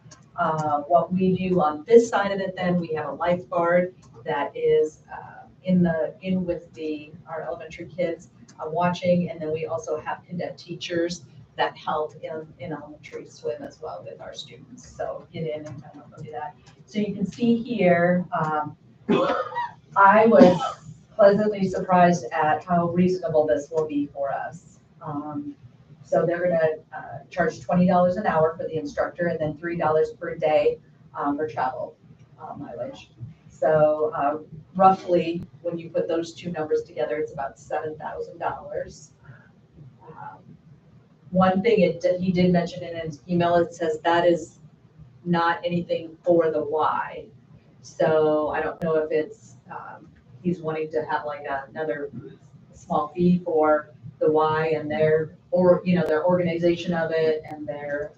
What we do on this side of it, then we have a lifeguard that is in with our elementary kids watching, and then we also have cadet teachers that help in elementary swim as well with our students. So get in and kind of do that. So you can see here, I was pleasantly surprised at how reasonable this will be for us. So they're gonna charge $20 an hour for the instructor and then $3 per day for travel mileage. So roughly, when you put those two numbers together, it's about $7,000. One thing he did mention in his email, it says that is not anything for the Y. So I don't know if it's, he's wanting to have like another small fee for the Y and their organization of it and their,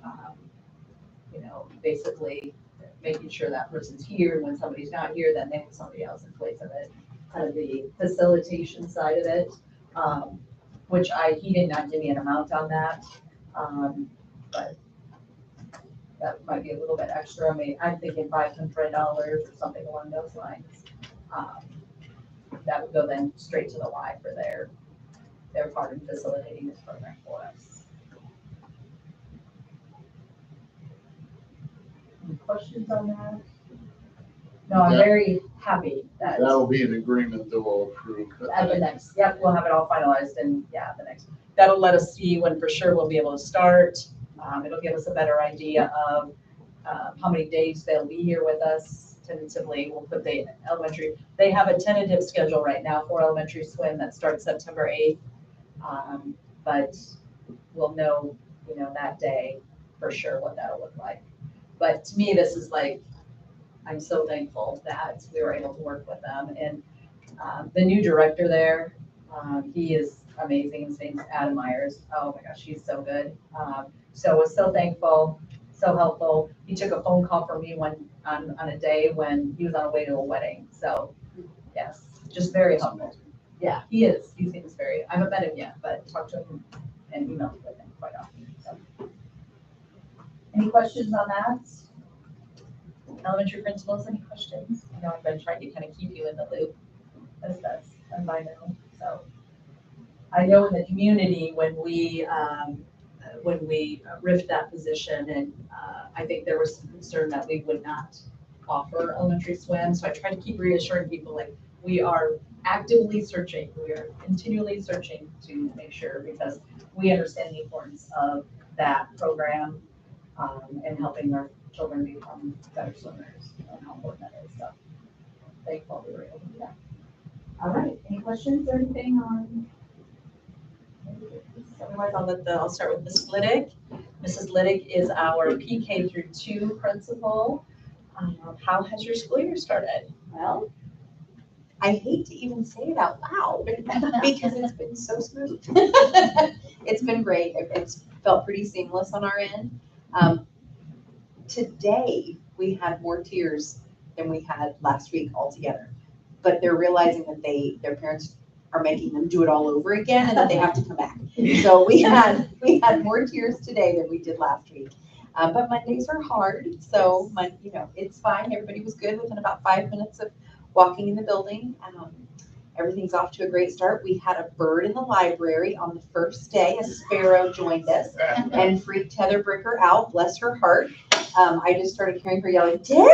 basically making sure that person's here. And when somebody's not here, then they have somebody else in place of it, kind of the facilitation side of it. Which he did not give me an amount on that, but that might be a little bit extra. I mean, I'm thinking $500 or something along those lines. That would go then straight to the Y for their part in facilitating this program for us. Any questions on that? No, I'm very happy that. That'll be an agreement that we'll approve. At the next, yep, we'll have it all finalized and the next. That'll let us see when for sure we'll be able to start. It'll give us a better idea of how many days they'll be here with us. Tentatively, we'll put the elementary, they have a tentative schedule right now for elementary swim that starts September 8th. But we'll know, that day for sure what that'll look like. But to me, this is like, I'm so thankful that we were able to work with them. And the new director there, he is amazing. His name's Adam Myers. Oh my gosh, he's so good. So I was so thankful, so helpful. He took a phone call from me on a day when he was on the way to a wedding. So yes, just very helpful. Yeah, he is. He seems very, I haven't met him yet, but talked to him and emailed with him quite often. So any questions on that? Elementary principals, any questions? I know I've been trying to kind of keep you in the loop as best as I know. So I know in the community when we riffed that position, and I think there was some concern that we would not offer elementary swim. So I try to keep reassuring people like we are actively searching. We are continually searching to make sure because we understand the importance of that program and helping our children become better swimmers and how important that is. So thankful we were able to do that. All right, any questions or anything on? Otherwise, I'll start with Mrs. Liddick. Mrs. Liddick is our PK through 2 principal. How has your school year started? Well, I hate to even say it out loud because it's been so smooth. It's been great. It's felt pretty seamless on our end. Today, we had more tears than we had last week altogether. But they're realizing that their parents are making them do it all over again and that they have to come back. So we had more tears today than we did last week. But Mondays are hard, so it's fine. Everybody was good within about 5 minutes of walking in the building. Everything's off to a great start. We had a bird in the library on the first day. A sparrow joined us and freaked Heather Bricker out, bless her heart. I just started hearing her yelling, "Terry!"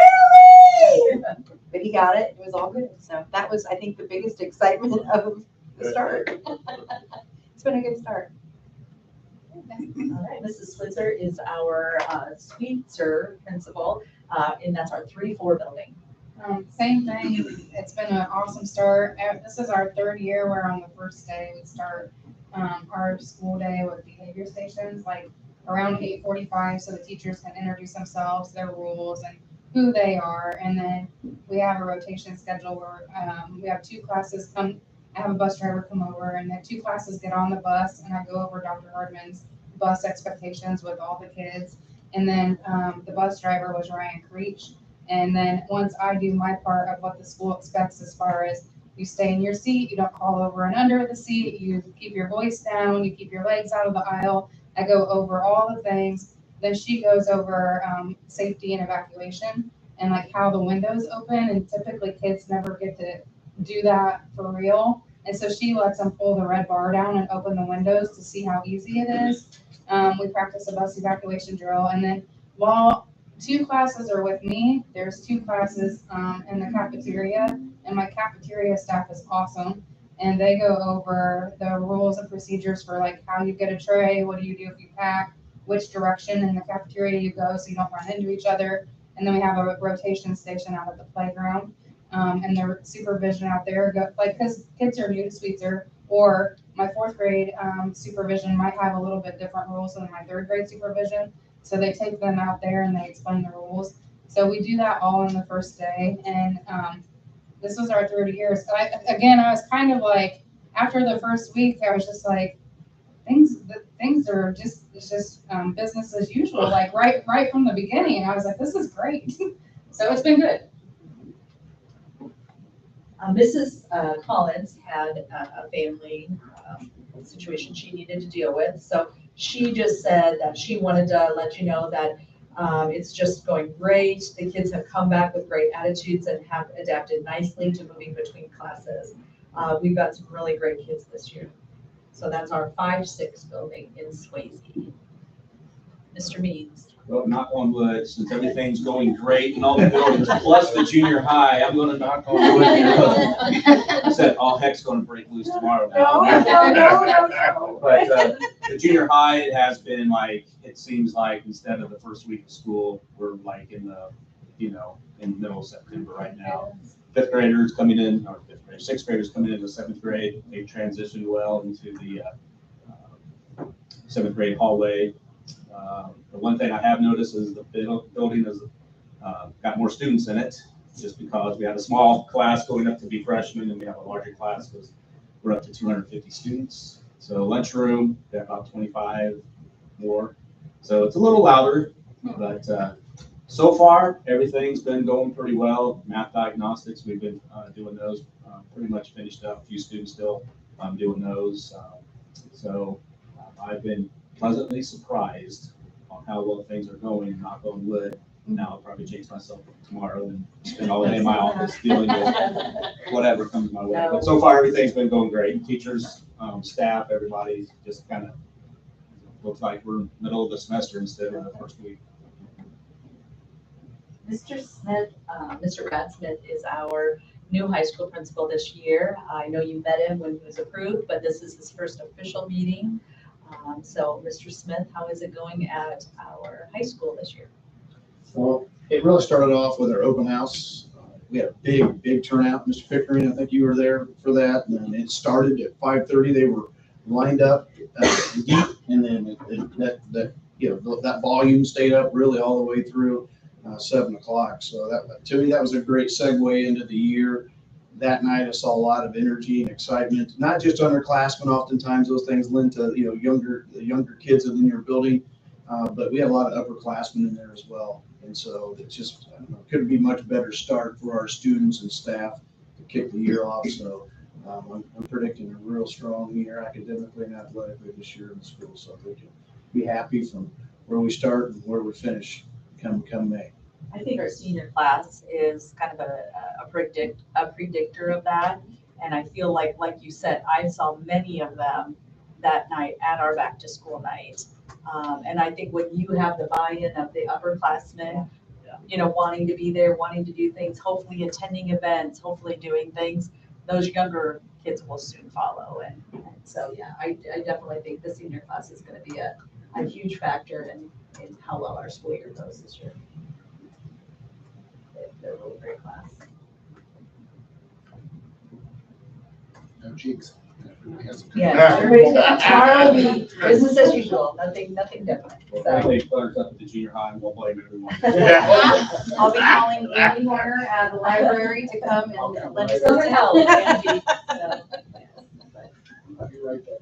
But he got it. It was all good. So that was, I think, the biggest excitement of the start. It's been a good start. All right, Mrs. Switzer is our Sweetser principal, and that's our 3-4 building. Same thing. It's been an awesome start. This is our 3rd year where on the first day we start our school day with behavior stations, like around 8:45, so the teachers can introduce themselves, their rules, and who they are. And then we have a rotation schedule where we have 2 classes come. I have a bus driver come over, and then 2 classes get on the bus, and I go over Dr. Hardman's bus expectations with all the kids. And then the bus driver was Ryan Creech. And then once I do my part of what the school expects as far as You stay in your seat, you don't crawl over and under the seat, you keep your voice down, you keep your legs out of the aisle. I go over all the things. Then she goes over safety and evacuation and like how the windows open, and typically kids never get to do that for real. And so she lets them pull the red bar down and open the windows to see how easy it is. We practice a bus evacuation drill, and then while 2 classes are with me, there's 2 classes in the cafeteria, and my cafeteria staff is awesome. And they go over the rules and procedures for like how you get a tray, what do you do if you pack, which direction in the cafeteria you go so you don't run into each other. And then we have a rotation station out at the playground. And their supervision out there, because kids are new to Sweetser, or my 4th grade supervision might have a little bit different rules than my 3rd grade supervision. So they take them out there and they explain the rules. So we do that all in the first day. And this was our 3rd year. So I was kind of like, after the first week, I was just like, things are just, it's just business as usual, like right from the beginning. And I was like, this is great. So it's been good. Mrs. Collins had a family situation she needed to deal with. So she just said that she wanted to let you know that it's just going great. The kids have come back with great attitudes and have adapted nicely to moving between classes. We've got some really great kids this year. So that's our 5-6 building in Swayze. Mr. Meads. Well, knock on wood, since everything's going great and all the buildings, plus the junior high, I'm gonna knock on wood here. Said all heck's gonna break loose tomorrow now. No. But the junior high has been like, it seems like instead of the first week of school, we're like in the, in the middle of September right now. 5th graders coming in, or 5th graders, 6th graders coming into 7th grade. They transitioned well into the 7th grade hallway. The one thing I have noticed is the building has got more students in it, just because we have a small class going up to be freshmen, and we have a larger class because we're up to 250 students. So lunchroom, we have about 25 more. So it's a little louder, but so far everything's been going pretty well. Math diagnostics, we've been doing those, pretty much finished up. A few students still doing those. So I've been pleasantly surprised on how well things are going, knock on wood. Now I'll probably change myself tomorrow and spend all day in my office dealing with whatever comes my way. But so far, everything's been going great. Teachers, staff, everybody just kind of looks like we're in the middle of the semester instead of the first week. Mr. Smith, Mr. Brad Smith is our new high school principal this year. I know you met him when he was approved, but this is his first official meeting. So Mr. Smith, how is it going at our high school this year? Well, it really started off with our open house. We had a big turnout. Mr. Pickering, I think you were there for that. And it started at 5:30. They were lined up deep, and then that volume stayed up really all the way through 7 o'clock. So that, to me, that was a great segue into the year. That night, I saw a lot of energy and excitement, not just underclassmen. Oftentimes, those things lend to younger kids in your building, but we had a lot of upperclassmen in there as well. And so it just couldn't be much better start for our students and staff to kick the year off. So I'm predicting a real strong year academically and athletically this year in the school. So we can be happy from where we start and where we finish come May. I think our senior class is kind of a predictor of that. And I feel like you said, I saw many of them that night at our back to school night. And I think when you have the buy-in of the upperclassmen, wanting to be there, wanting to do things, hopefully attending events, hopefully doing things, those younger kids will soon follow. And so, yeah, I definitely think the senior class is going to be a huge factor in how well our school year goes this year. They're a really great class. No cheeks. Everybody has a good Yeah, tomorrow will be business as usual, nothing different. Well, So. they cleared up at the junior high, and we'll blame everyone. I'll be calling Andy Horner at the library to come and let us Come and help, Andy. I'll be right there.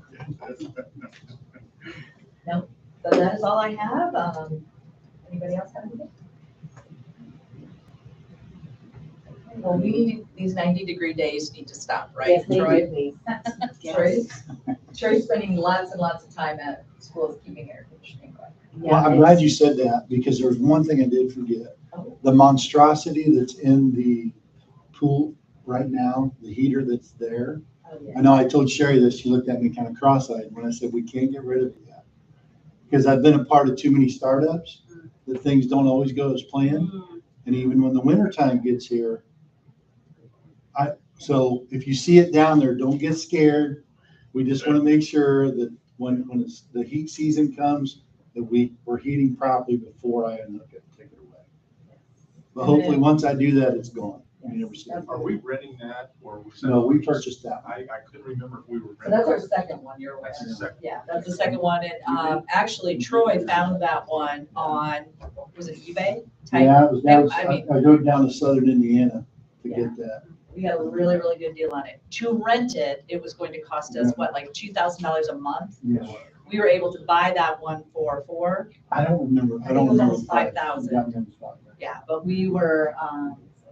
No, so that is all I have. Anybody else have anything? Well, we These 90-degree days need to stop, right, Yes, they do, Troy? please. Troy's spending lots and lots of time at schools keeping air conditioning going. Well, I'm glad you said that, because there's one thing I did forget. Oh. The monstrosity that's in the pool right now, the heater that's there. Oh, yeah. I know I told Sherry this, she looked at me kind of cross-eyed when I said, we can't get rid of it yet. Because I've been a part of too many startups, that things don't always go as planned. And even when the winter time gets here, so if you see it down there, don't get scared. We just want to make sure that when the heat season comes, that we're heating properly before I end up getting taken away. But hopefully, once I do that, it's gone. You never see it. Are we renting that or was that? No, we purchased that. I couldn't remember if we were So renting. that's our second one, you're aware. That's the second. Yeah, that's the second one, and, actually Troy found that one on, was it eBay? Type? Yeah, it was down, I mean- I drove down to southern Indiana to get that. We got a really, really good deal on it. To rent it, it was going to cost us, what, like $2,000 a month? Yeah. We were able to buy that one for $4,000. I don't remember. I think it was almost the price. 5,000. Yeah, it was 5,000. Yeah, but we were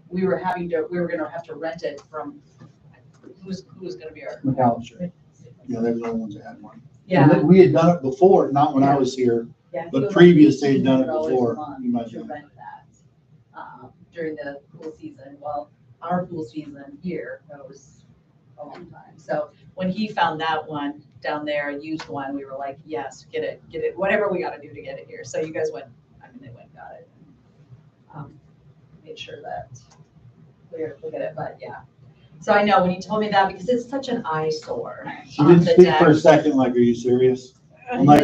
gonna have to rent it from, who was gonna be our? McAllister. Yeah, they're the only ones that had one. Yeah. And we had done it before, not when I was here, Yeah, he but was previous they had done it $1,800 a before. month You might to know. rent that, during the pool season. Well, our pool season here goes a long time. So when he found that one down there, a used one, we were like, yes, get it, whatever we gotta do to get it here. So you guys went, they went and got it. Made sure that we look at it, but yeah. So I know when you told me that, because it's such an eyesore She on didn't the speak for a deck. second, like, are you serious? I'm like,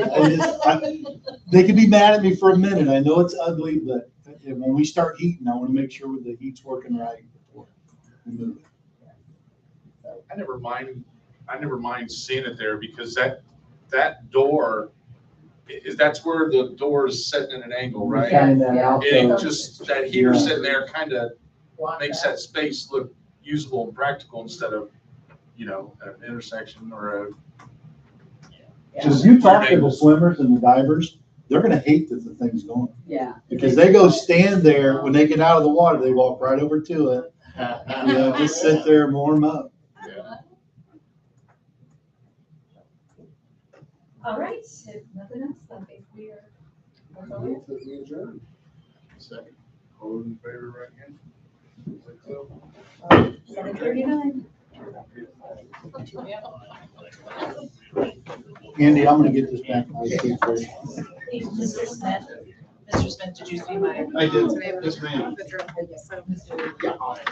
they can be mad at me for a minute. I know it's ugly, but when we start heating, I want to make sure the heat's working right before we move it. I never mind seeing it there because that door, that's where the door is sitting at an angle, right? Shining that out, It so- just, that heater Yeah. sitting there kind of Block makes that space look usable and practical instead of, an intersection or a. Yeah. If you talk to the swimmers and the divers, they're gonna hate that the thing's going. Yeah. Because they go stand there, when they get out of the water, they walk right over to it. Just sit there and warm up. All right, if nothing else, I think we are. Move that we adjourn. Second. All those in favor, right hand? 7:39. Andy, I'm gonna get this back. Hey, Mr. Smith, did you see my? I did. Yes, ma'am.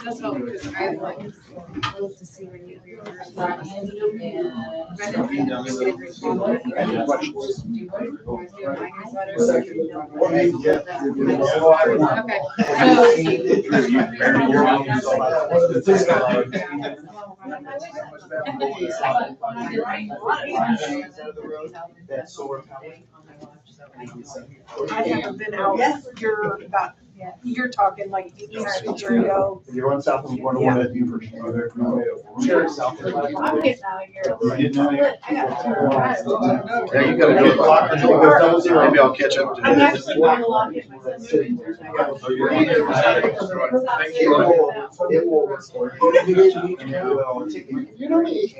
That's all, because I like to see when you. I haven't been out, you're talking like East Ontario. You're on south of one Yeah. that you first. Sure. I'm getting out of here. Yeah, you gotta do it. Maybe I'll catch up to I'm you. actually going to log in. It will. You know me.